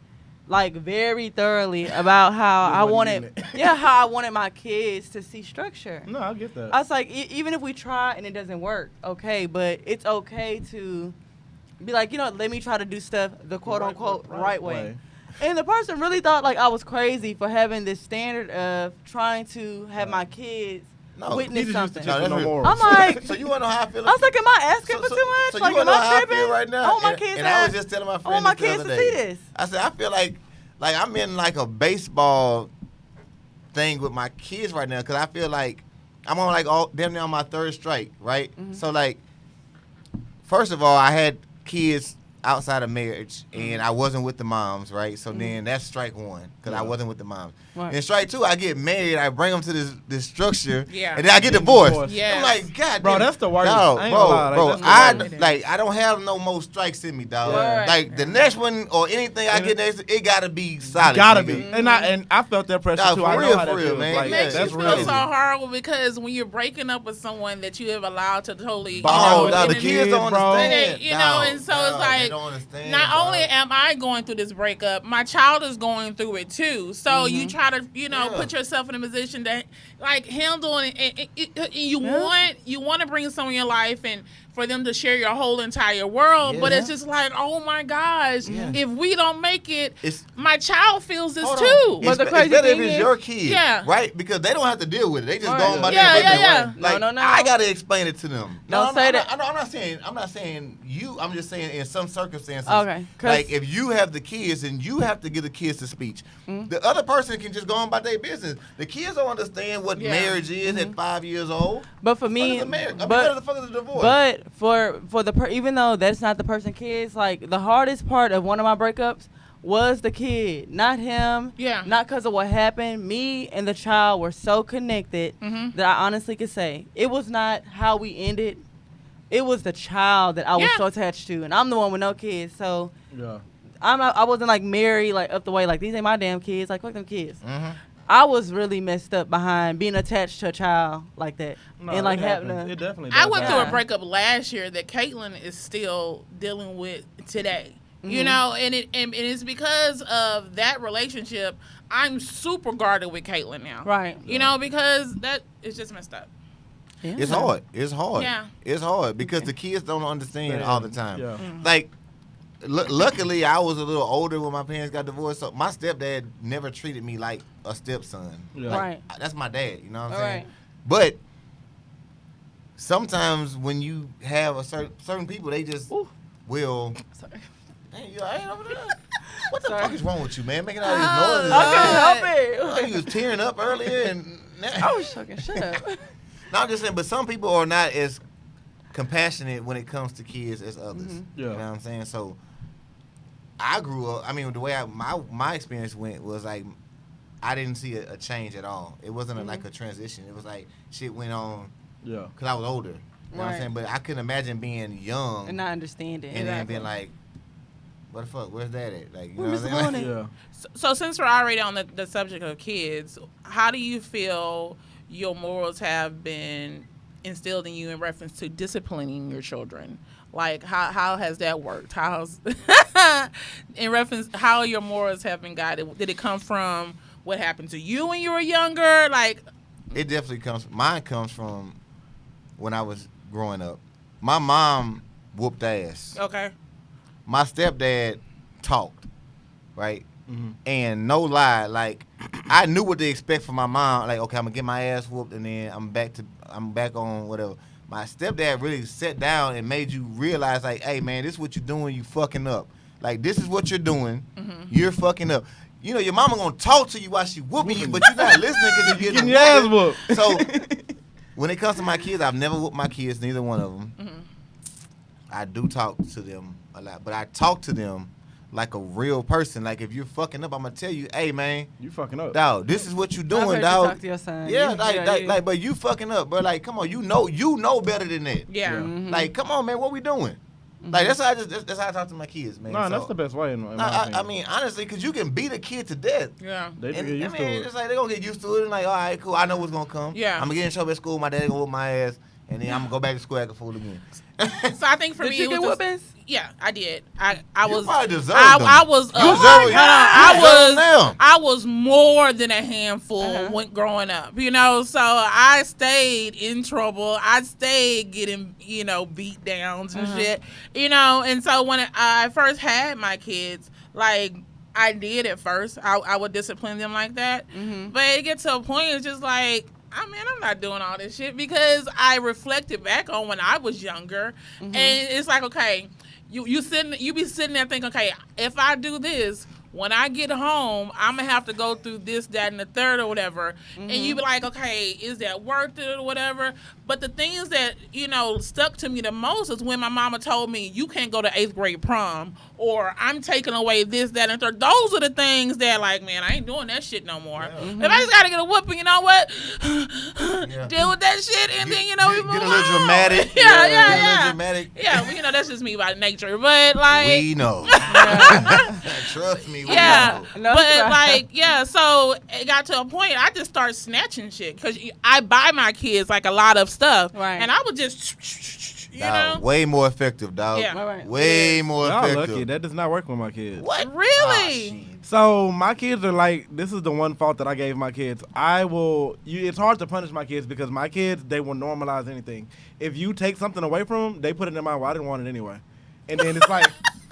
like very thoroughly, about how I wanted, how I wanted my kids to see structure. No, I get that. I was like, even if we try and it doesn't work, okay, but it's okay to be like, let me try to do stuff the quote unquote right way. And the person really thought like I was crazy for having this standard of trying to have my kids witness something. No, that's real. I'm like, So you want to know how I feel? I was like, am I asking for too much? So like, you am want to know I how I tripping? feel right now? I want my kids and I was just telling my I friend want my this the kids other to day. see this. I said, I feel like I'm in like a baseball thing with my kids right now because I feel like I'm on like damn near on my third strike, right? Mm-hmm. So like, first of all, I had kids outside of marriage and I wasn't with the moms, right? So then that's strike one because I wasn't with the moms. Right. And strike two, I get married, I bring them to this structure, Yeah. and then I get divorced. Yes. I'm like, God, Bro, damn, that's the worst. dog, I ain't gonna lie, bro, like, that's the worst. I don't have no more strikes in me, dog. Yeah. Like the next one or anything I get next, it gotta be solid. Gotta nigga. be. And I felt that pressure Nah, too. for I know real, how that for real, feels. man. Like, It makes that's you feel crazy. so horrible because when you're breaking up with someone that you have allowed to totally, Oh, dog, the and kids don't bro. understand. You know, Dog, and so dog, it's like, they don't understand, not dog. only am I going through this breakup, my child is going through it too. So you try to, put yourself in a position that, like, handle and you want to bring someone in your life and for them to share your whole entire world. But it's just like, oh my gosh, if we don't make it, my child feels this Hold too. on. But the It's crazy better if thing it's is- your kid, Yeah. right? Because they don't have to deal with it. They just Right. go on by Yeah, their business, yeah, right? yeah. Like, No. I gotta explain it to them. Don't say that. I'm not saying you. I'm just saying in some circumstances. Okay, 'cause- Like if you have the kids and you have to give the kids the speech, the other person can just go on by their business. The kids don't understand what marriage is at 5 years old. But for What me, is a marriage? but what the fuck is a divorce? But for the even though that's not the person kids, like the hardest part of one of my breakups was the kid, not him. Yeah. Not because of what happened. Me and the child were so connected that I honestly could say it was not how we ended. It was the child that I was Yeah. so attached to, and I'm the one with no kids, so Yeah. I wasn't like married like up the way like these ain't my damn kids, like fuck them kids. Mhm. I was really messed up behind being attached to a child like that, No, and like it having happens. a. It definitely I does went happen. through a breakup last year that Caitlin is still dealing with today. You Mhm. know, and it's because of that relationship. I'm super guarded with Caitlin now. Right. You know, because that is just messed up. Yeah. It's hard. It's hard. Yeah. It's hard because the kids don't understand all the time. Yeah. Like, luckily, I was a little older when my parents got divorced, so my stepdad never treated me like a stepson. Yeah. Like, Right. That's my dad. You know what I'm All saying? right. But sometimes when you have a certain people, they just will. Sorry. Hey, you all right over there? What the Sorry. fuck is wrong with you, man? Making all these noises. I couldn't help Like, it. you was tearing up earlier, and I was joking. Shut up. no, I'm just saying. But some people are not as compassionate when it comes to kids as others. Mhm. Yeah. You know what I'm saying? So I grew up. I mean, the way my experience went was like I didn't see a change at all. It wasn't like a transition. It was like shit went on Yeah. because I was older. You know what I'm Right. saying? But I couldn't imagine being young And not understanding. and then being like, "What the fuck? Where's that at?" Like, you Where know what Mr. I'm saying? Bonnet? Yeah. So since we're already on the subject of kids, how do you feel your morals have been instilled in you in reference to disciplining your children? Like, how has that worked? How's in reference how your morals have been guided? Did it come from what happened to you when you were younger? Like, It definitely comes. Mine comes from when I was growing up. My mom whooped ass. okay, My stepdad talked, right? Mhm. And no lie, like I knew what to expect from my mom. Like, okay, I'm gonna get my ass whooped, and then I'm back on whatever. My stepdad really sat down and made you realize, like, hey man, this is what you're doing. You fucking up. Like, this is what you're doing. You're fucking up. You know, your mama gonna talk to you while she whooping you, but you're not listening because you're Getting your ass whooped. So when it comes to my kids, I've never whooped my kids, neither one of them. I do talk to them a lot, but I talk to them like a real person. Like, if you're fucking up, I'm gonna tell you, hey man, You fucking up. dog, this is what you I've doing, heard you dog. talk to your son. Yeah, You- like, but you fucking up, bro. Like, come on, you know better than that. yeah. Yeah. Mhm. Like, come on, man, what we doing? Like, that's how I talk to my kids, man. Nah, So, that's the best way. In my I opinion. mean, honestly, because you can beat a kid to death. Yeah. They And, get used to it. it's like they gonna get used to it and like, all right, cool. I know what's gonna come. Yeah. I'm gonna get in trouble at school. My dad gonna whoop my ass. and then I'm gonna go back to school acting a fool again. So I think for Did me, you it get was whoopings? yeah, I did. I You was probably deserved them. I was You deserve it. I was more than a handful when growing up, you know. So I stayed in trouble. I stayed getting, you know, beat downs and shit, you know. And so when I first had my kids, like I did at first, I would discipline them like that. But it gets to a point, it's just like, I'm not doing all this shit, because I reflected back on when I was younger, and it's like, okay, you be sitting there thinking, okay, if I do this, when I get home, I'm gonna have to go through this, that, and the third or whatever, and you be like, okay, is that worth it or whatever? But the things that, you know, stuck to me the most is when my mama told me, you can't go to 8th grade prom, or I'm taking away this, that, and third. Those are the things that, like, man, I ain't doing that shit no more. If I just gotta get a whooping, you know what? Deal with that shit, and then, you know, we move Get a little on. dramatic. Yeah. Get a little dramatic. Yeah, well, you know, that's just me by nature. But, like, We know. Trust me. We yeah, know. but like, yeah, so it got to a point I just started snatching shit, because I buy my kids like a lot of stuff, Right. and I would just, you Dog, know, way more effective, dog. Yeah. Right. Way more Y'all effective. lucky. That does not work with my kids. What? really. So my kids are like, this is the one fault that I gave my kids. It's hard to punish my kids, because my kids, they will normalize anything. If you take something away from them, they put it in their mind, well, I didn't want it anyway. And then it's like,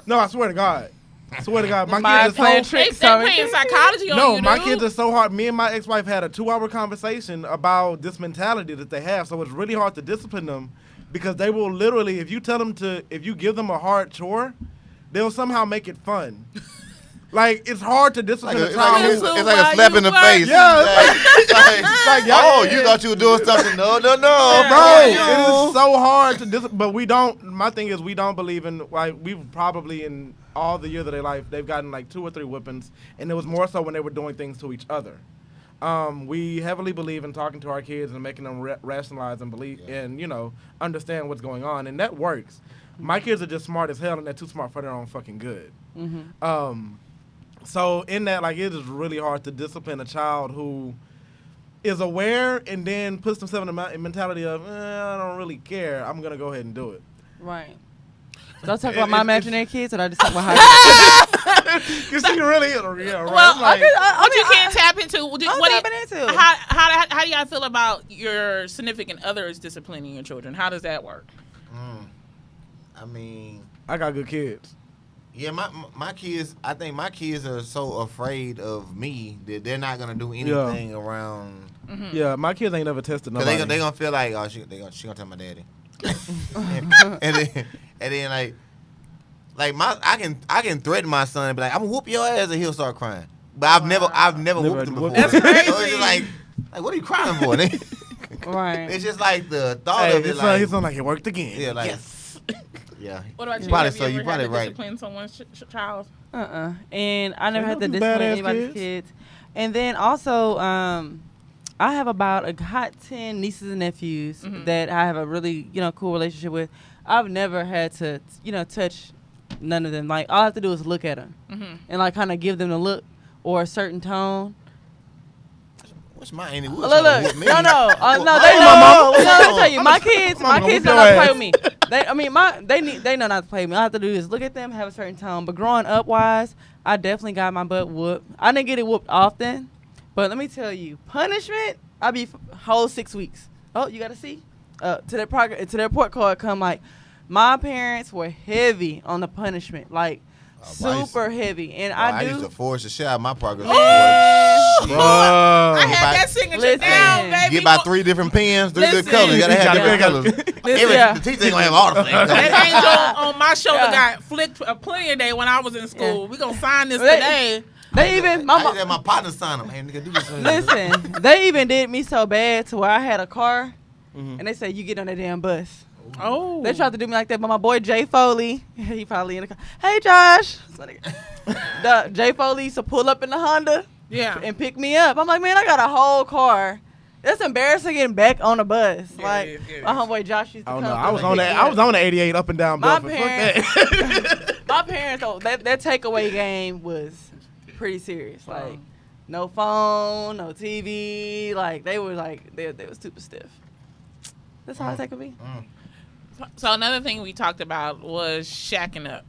no, I swear to God. I swear to God, my kids are so... They playing psychology on No, you, my dude. kids are so hard. Me and my ex-wife had a 2-hour conversation about this mentality that they have. So it's really hard to discipline them, because they will literally, if you give them a hard chore, they'll somehow make it fun. Like, it's hard to discipline a child. It's like a slap in the face. Yeah, Like, oh, you thought you were doing something. No, Bro, bro. it is so hard to discipline. But we don't, my thing is, we don't believe in, like, we've probably in all the years of their life, they've gotten like 2 or 3 whippings, and it was more so when they were doing things to each other. We heavily believe in talking to our kids and making them rationalize and believe and, you know, understand what's going on, and that works. My kids are just smart as hell, and they're too smart for their own fucking good. So in that, like, it is really hard to discipline a child who is aware and then puts themselves in the mentality of, I don't really care, I'm gonna go ahead and do it. Right. Don't talk about my imaginary kids, or I just talk about how. Because she really is, yeah, right? Well, Like, what you can't tap into. I'm tapping into. How do y'all feel about your significant others disciplining your children? How does that work? I mean, I got good kids. yeah, my kids, I think my kids are so afraid of me that they're not going to do anything around. Yeah, my kids ain't never tested Because nobody. they going to feel like, oh, she going to tell my daddy. and then I can threaten my son and be like, I'm gonna whoop your ass, and he'll start crying. But I've never whooped him before. That's So crazy. it's just like what are you crying for? Right. It's just like the thought Hey, of it. his Like, son like, it worked again. yeah, like Yes. yeah. What about you? Probably Have so. you You ever had probably to right. discipline someone's child? And I never had to those discipline badass anybody's kids. kids. And then also, I have about a hot 10 nieces and nephews that I have a really, you know, cool relationship with. I've never had to, you know, touch none of them. Like, all I have to do is look at them and, like, kind of give them the look or a certain tone. What's my Andy? Look, let me tell you, my kids know not to play with me. They know not to play with me. All I have to do is look at them, have a certain tone. But growing up wise, I definitely got my butt whooped. I didn't get it whooped often, but let me tell you, punishment, I be whole 6 weeks. Oh, you gotta see? To their report card come like, my parents were heavy on the punishment, like super heavy, and I used to force the shit out of my progress. I had that signature down, baby. Get about 3 different pens, 3 different colors. You gotta have different colors. The teacher ain't gonna have all the things. That angel on my shoulder got flicked a plenty day when I was in school. We gonna sign this today. They even I used to have my partner sign them. Hey, nigga, do this. listen. They even did me so bad to where I had a car, and they said, "You get on that damn bus." Oh, They tried to do me like that, but my boy Jay Foley, he probably in the car. Hey Josh, Jay Foley used to pull up in the Honda, yeah, and pick me up. I'm like, man, I got a whole car. It's embarrassing getting back on the bus. Yeah, like my homeboy Josh used to I come. don't know. through I was and on pick that. me I was up. on the 88 up and down My Bluffing. parents- Fuck that. My parents, their takeaway game was pretty serious. Like, no phone, no TV. Like, they were super stiff. That's how I take it be. So another thing we talked about was shacking up.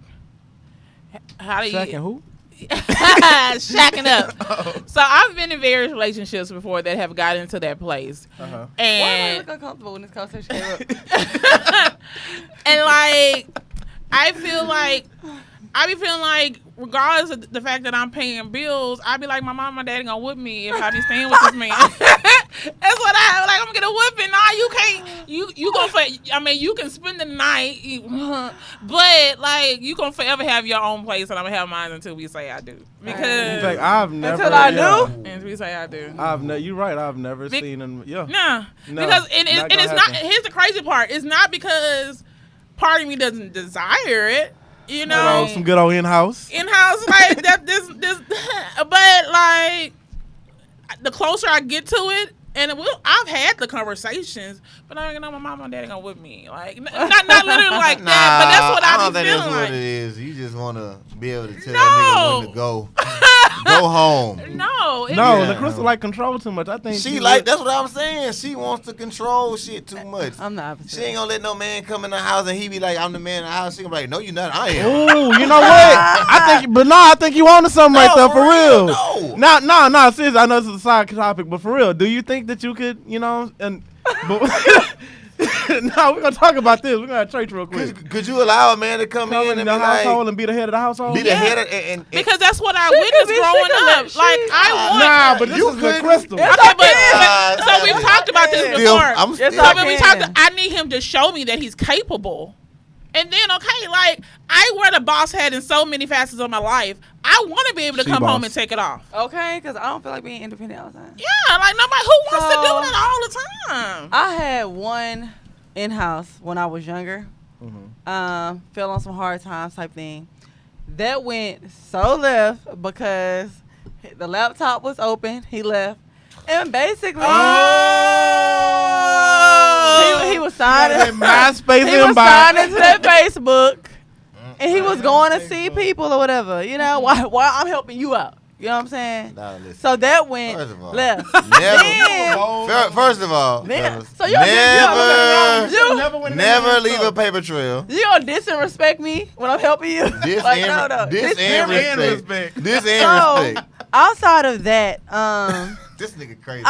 How do you Second who? shacking up? So I've been in various relationships before that have gotten into that place, Uh-huh. Why am I and look uncomfortable when this conversation came up? and like I be feeling like regardless of the fact that I'm paying bills, I be like my mom and my daddy gonna whip me if I be staying with this man. That's what I like. I'm gonna get a whipping. Nah, you can't. You gonna. I mean, you can spend the night, but like you gonna forever have your own place, and I'm gonna have mine until we say I do. In Because fact, I've never. Until I yeah. do? until we say I do. You're right. I've never seen him. Yeah. Nah, No, because and not it's gonna not. happen. Here's the crazy part. It's not because part of me doesn't desire it. You know, Some good old in-house. in-house like that. This, but like the closer I get to it, and I've had the conversations, but I don't know my mom and daddy gonna whip me. Like not literally like that, but that's what I I don't be think that's feeling what like. it is. You just want to be able to tell No. that nigga when to go. Go home. No, it- No, Yeah. LaCrystal like control too much. I think She like, that's what I'm saying. She wants to control shit too much. I'm the opposite. She ain't gonna let no man come in the house and he be like, I'm the man in the house. She gonna be like, no, you not. I am. Ooh, you know what? I think you on to something right there, for real. No. No, seriously, I know this is a side topic, but for real, do you think that you could, and no, we're gonna talk about this. We're gonna church real quick. Could you allow a man to come Come in in and the be like, household and be the head of the household. be the head of, and because that's what I She could witnessed be- she growing could let- up. Like she- I want. Nah, but this You is couldn't- LaCrystal. Yes, Okay, I but can. so we've talked about this Still, before. I'm Yes, still, I So when we can. talked, I need him to show me that he's capable. And then, okay, like, I wear the boss hat in so many facets of my life. I want to be able to She come boss. home and take it off. Okay, because I don't feel like being independent all the time. Yeah, like, nobody who wants to do So- that all the time. I had one in-house when I was younger. Mhm. Fell on some hard times type thing. That went so left because the laptop was open. He left. And basically, he was signing. MySpace He was inbox. signing to that Facebook, and he was going to see people or whatever. You know, why I'm helping you out. You know what I'm saying? Nah, listen. So that went First of all, left. Never, first of all, Then- fellas, so you never leave a paper trail. You gonna disrespect me when I'm helping you? This Like, and no. this and respect. This and So respect. outside of that, This nigga crazy. So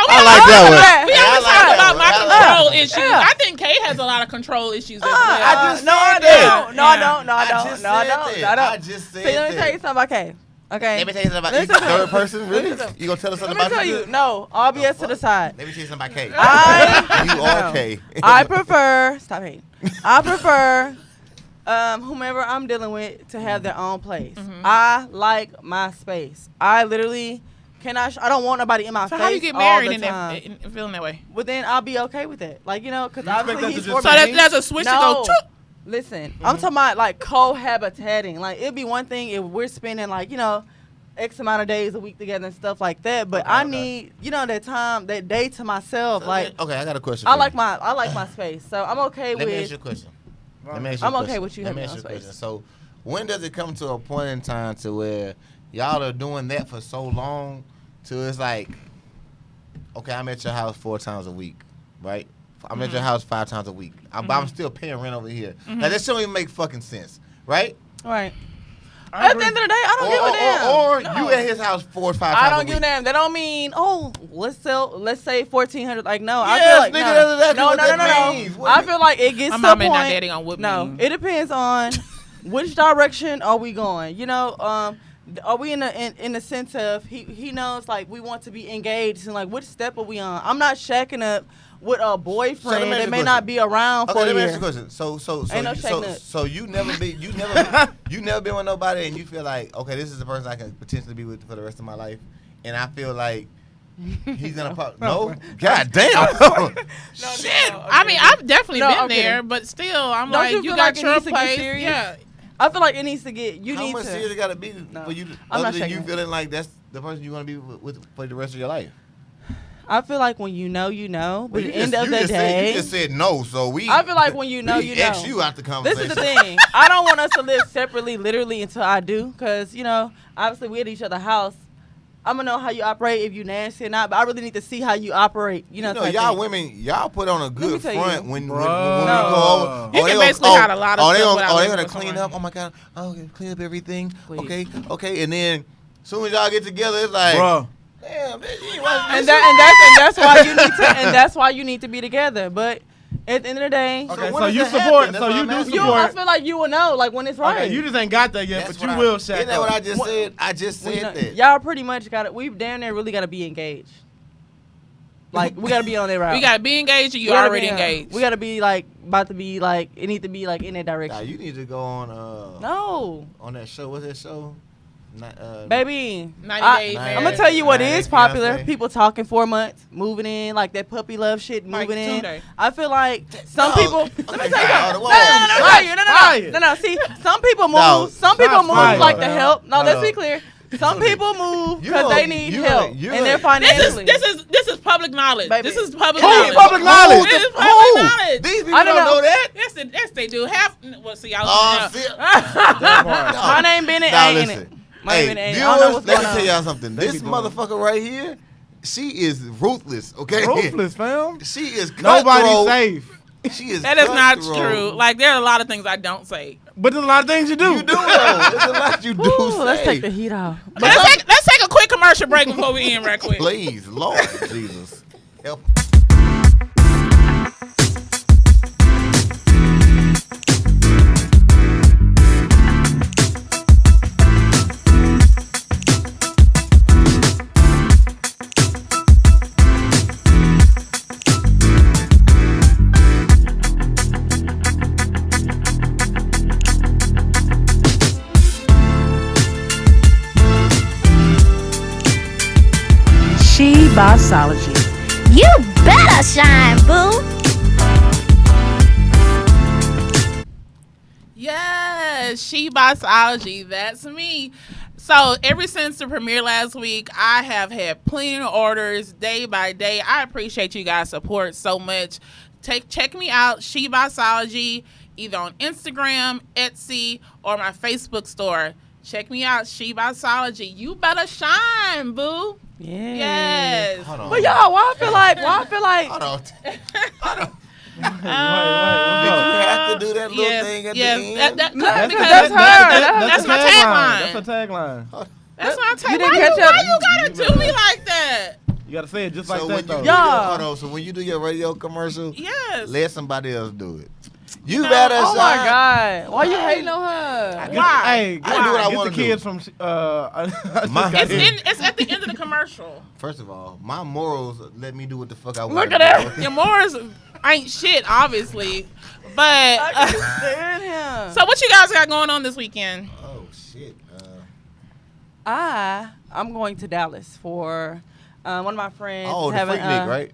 we I like that one. We Yeah, I always like talk that about one. my I like control that one. issues. Yeah. I think Kay has a lot of control issues as well. I just no, I said that. don't. No, I don't. No, I I don't. just No, I said don't. that. No, I don't. I just said See, let me tell you that. something about Kay. Okay. Let me tell you something about you. Listen. Third person, really? Listen. You gonna tell us Let something me about tell you. No, all BS to the side. Let me tell you something about Kay. I You are Kay. I prefer. Stop hating. I prefer whomever I'm dealing with to have their own place. I like my space. I literally cannot. I don't want nobody in my So face. how you get all married the and time. feeling that way? But then I'll be okay with that. Like, because You expect obviously us to he's just So say- there's a switch to go. No. Choop. Listen, I'm talking about like cohabitating. Like, it'd be one thing if we're spending like, X amount of days a week together and stuff like that. But I need, that time, that day to myself. Like, Okay, I got a question. I for like you. my space. So I'm okay Let me ask with. you a question. I'm okay with you Let me having ask your you a space. question. So, when does it come to a point in time to where y'all are doing that for so long, till it's like, okay, I'm at your house 4 times a week, right? I'm at your house 5 times a week. But I'm still paying rent over here. Like, that shouldn't even make fucking sense, right? All right. At the end of the day, I don't give a damn. Or No. you at his house 4 or 5 times I a don't week. give a damn. That don't mean, let's say 1,400. Like, no, I Yes, feel like nigga, no. that's exactly No, what no, that no, no, means. no. What I you- feel like it gets My to mom a and my point. daddy gonna whip No, me. it depends on which direction are we going. Are we in the sense of he knows like we want to be engaged and like which step are we on? I'm not shacking up with a boyfriend ask that you may a not question. be around Okay, for a let me year. ask you a question. So Ain't no shaking up. so you never been with nobody and you feel like, okay, this is the person I can potentially be with for the rest of my life, and I feel like he's gonna pop. No, god damn. Shit. I mean, I've definitely No, been I'm there, kidding. but still, I'm Don't like, you you feel got like it your needs to get place. serious? Yeah. I feel like it needs to get. You How need much to. serious it gotta be for you? I'm not Other than you shaking it. feeling like that's the person you want to be with for the rest of your life. I feel like when you know, you know. But Well, at the end of the you day, just said no, so we. I feel like when you know, we you know. X you out the This conversation. is the thing. I don't want us to live separately, literally, until I do, because obviously we at each other's house. I'm gonna know how you operate if you nasty or not. But I really need to see how you operate. You know, type y'all thing. women, y'all put on a good tell you. front when we Bro. go over. You can basically hide a lot of they stuff gonna, without they living gonna with clean someone. up. Oh my god. Oh, okay, clean up everything. Please. Okay. And then as soon as y'all get together, it's like, Bro. damn, man, you ain't watching And this that's why you need to that's why you need to be together. But at the end of the day, Okay, when so does you that support. happen? That's So what you I'm do asking. I support. feel like you will know, like when it's right. Okay, you just ain't got that yet, That's but you what will I- shack Isn't that what up. I just said? I just We said know- that. y'all pretty much got it. We damn near really got to be engaged. Like we got to be on that route. We gotta be engaged, or you We gotta already be, engaged. We got to be like about to be like it need to be like in that Nah, direction. you need to go on No, on that show. What's that show? baby. 90 I- days, Nah, man. I'm gonna tell you what 90 is Days popular. Fiancé. People talking 4 months, moving in, like that puppy love shit, Like moving in. Tunde. I feel like some No. people. Okay, Let me tell you. fire. No, Whoa. Fire. no. See, some people move. No, Some people shots move fired. like the Hold help. No, Hold let's up. be clear. Some people move You because know- they need you help know- and they're you- financially. This is public knowledge. Baby. This is public Who? knowledge. Public knowledge. This is Who? public knowledge. These people I don't don't know. know that. Yes, they do. Well, see, y'all. My name Bennett Now ain't in listen. it. My Hey, name Bennett ain't. I don't know viewers, what's let going me tell on. y'all something. They This be doing motherfucker right here, she is ruthless. Okay, Ruthless, fam. She is Nobody's cutthroat. safe. She is. That is not cutthroat. true. Like there are a lot of things I don't say. But there's a lot of things you do. You do though. There's a lot you do Ooh, say. let's take the heat off. Let's take a quick commercial break before we end right quick. Please, Lord Jesus, help. She Bossology. You better shine, boo. Yes, She Bossology. That's me. So ever since the premiere last week, I have had plenty of orders day by day. I appreciate you guys' support so much. Check me out, She Bossology, either on Instagram, Etsy, or my Facebook store. Check me out, She Bossology. You better shine, boo. Yeah. Yes. Hold on. But y'all, why I feel like Hold on. Hold on. Wait. Did you have to do that little thing at the end? Because that's her. That's my tagline. That's a tagline. That's my tagline. You didn't Why catch up? you gotta do me like that? You gotta say it just like So that, when you though. do Yeah. hold on. So when you do your radio commercial, Yes. let somebody else do it. You No. better Oh my shine. God. Why you hating on her? Why? Hey, I do what I get wanna the do. kids from. I just My- got It's it's at the end of the commercial. First of all, my morals let me do what the fuck I want. Look at that. Your morals ain't shit, obviously. But I can't stand him. so what you guys got going on this weekend? Oh shit. I'm going to Dallas for one of my friends. Oh, the having, Freaknik, right?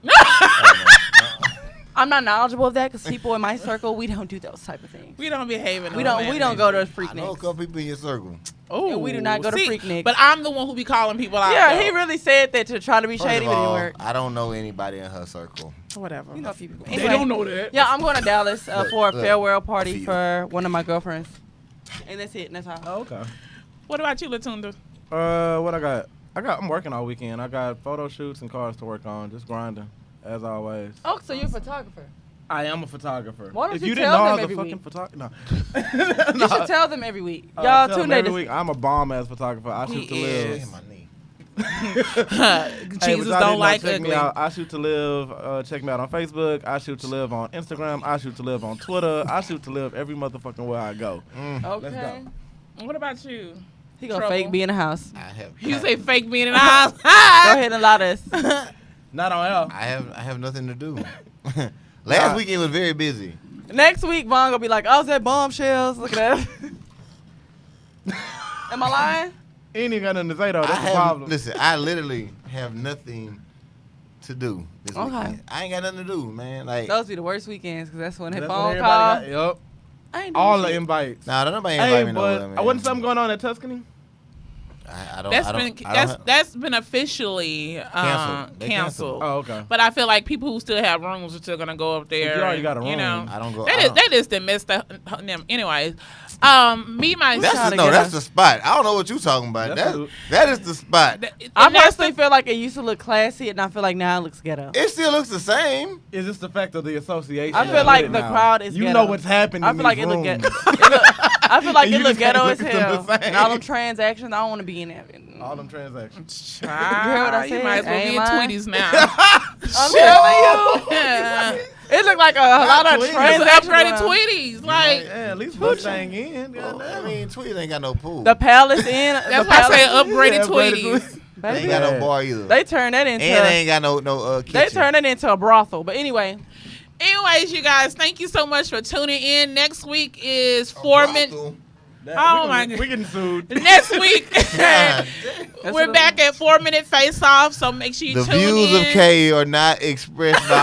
I'm not knowledgeable of that because people in my circle, we don't do those type of things. We don't behave in We don't go to I know a Freaknik. couple people in your circle. Oh, we do not go to Freaknik. But I'm the one who be calling people out. Yeah, though. he really said that to try to be First shady, of but it all, worked. I don't know anybody in her circle. Whatever. You know a few people. They Anyway, don't know that. Yeah, I'm going to Dallas for a look, farewell I party see you. for one of my girlfriends. And that's it. And that's all. Oh, okay. What about you, Latunda? What I got? I'm working all weekend. I got photo shoots and cars to work on. Just grinding, as always. Oh, so you're a photographer. I am a photographer. Why don't if you you didn't tell know I them was a every fucking week? photographer, no. You should tell them every week. Y'all Tell them tune every in. week. I'm a bomb ass photographer. I shoot to He live. is. Damn, my knee. Hey, but Jesus y'all don't didn't like know, check ugly. me out. I shoot to live. Check me out on Facebook. I shoot to live on Instagram. I shoot to live on Twitter. I shoot to live every motherfucking where I go. Okay. What about you? He gonna Trouble. fake be in the house. I have. You say fake being in the house. Go ahead and lie to us. Not on L. I have nothing to do. Last weekend was very busy. Next week, Vaughn gonna be like, I was at Bombshells. Look at that. Am I lying? He ain't even got nothing to say though. I That's the have, problem. listen, I literally have nothing to do this Okay. weekend. I ain't got nothing to do, man. Like, Those be the worst weekends because that's when they That's what phone everybody call. got. Yup. I ain't doing All the shit. invites. nah, don't nobody Hey, invite me but nowhere, man. wasn't something going on at Tuscany? I That's been officially canceled. Oh, okay. But I feel like people who still have rooms are still gonna go up there. You already got a room. You know, I don't go. They just didn't miss the. Anyways, that's the spot. I don't know what you talking about. That is the spot. I personally feel like it used to look classy, and I feel like now it looks ghetto. It still looks the same. Is this the fact of the association? I feel like the crowd is You ghetto. know what's happening. I feel like it look ghetto. I feel like it look ghetto as hell. And all them transactions, I don't want to be in there. All them transactions. You heard what I said? You might as well be in Ain't Tweeties now. I'm telling you. It looked like a lot of transactions. Upgraded Tweeties. Like, yeah, at least Mustang in. I mean, Tweet ain't got no pool. The Palace Inn. That's why I say upgraded Tweeties. They ain't got no bar either. They turned that into. And they ain't got no kitchen. They turned it into a brothel. But anyway. Anyways, you guys, thank you so much for tuning in. Next week is 4 minutes. Oh my God. We're getting sued. Next week, we're back at 4 Minute Face Off, so make sure you tune in. The views of Kay are not expressed by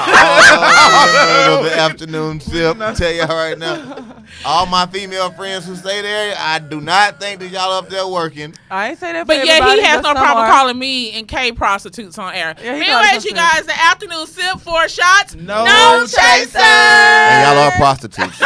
all of the afternoon sip. Tell y'all right now. All my female friends who stay there, I do not think that y'all up there working. I ain't say that for But yeah, everybody, he has no some problem are. calling me and Kay prostitutes on air. Yeah, Anyways, you guys, the afternoon sip, 4 shots, No chaser. And y'all are prostitutes.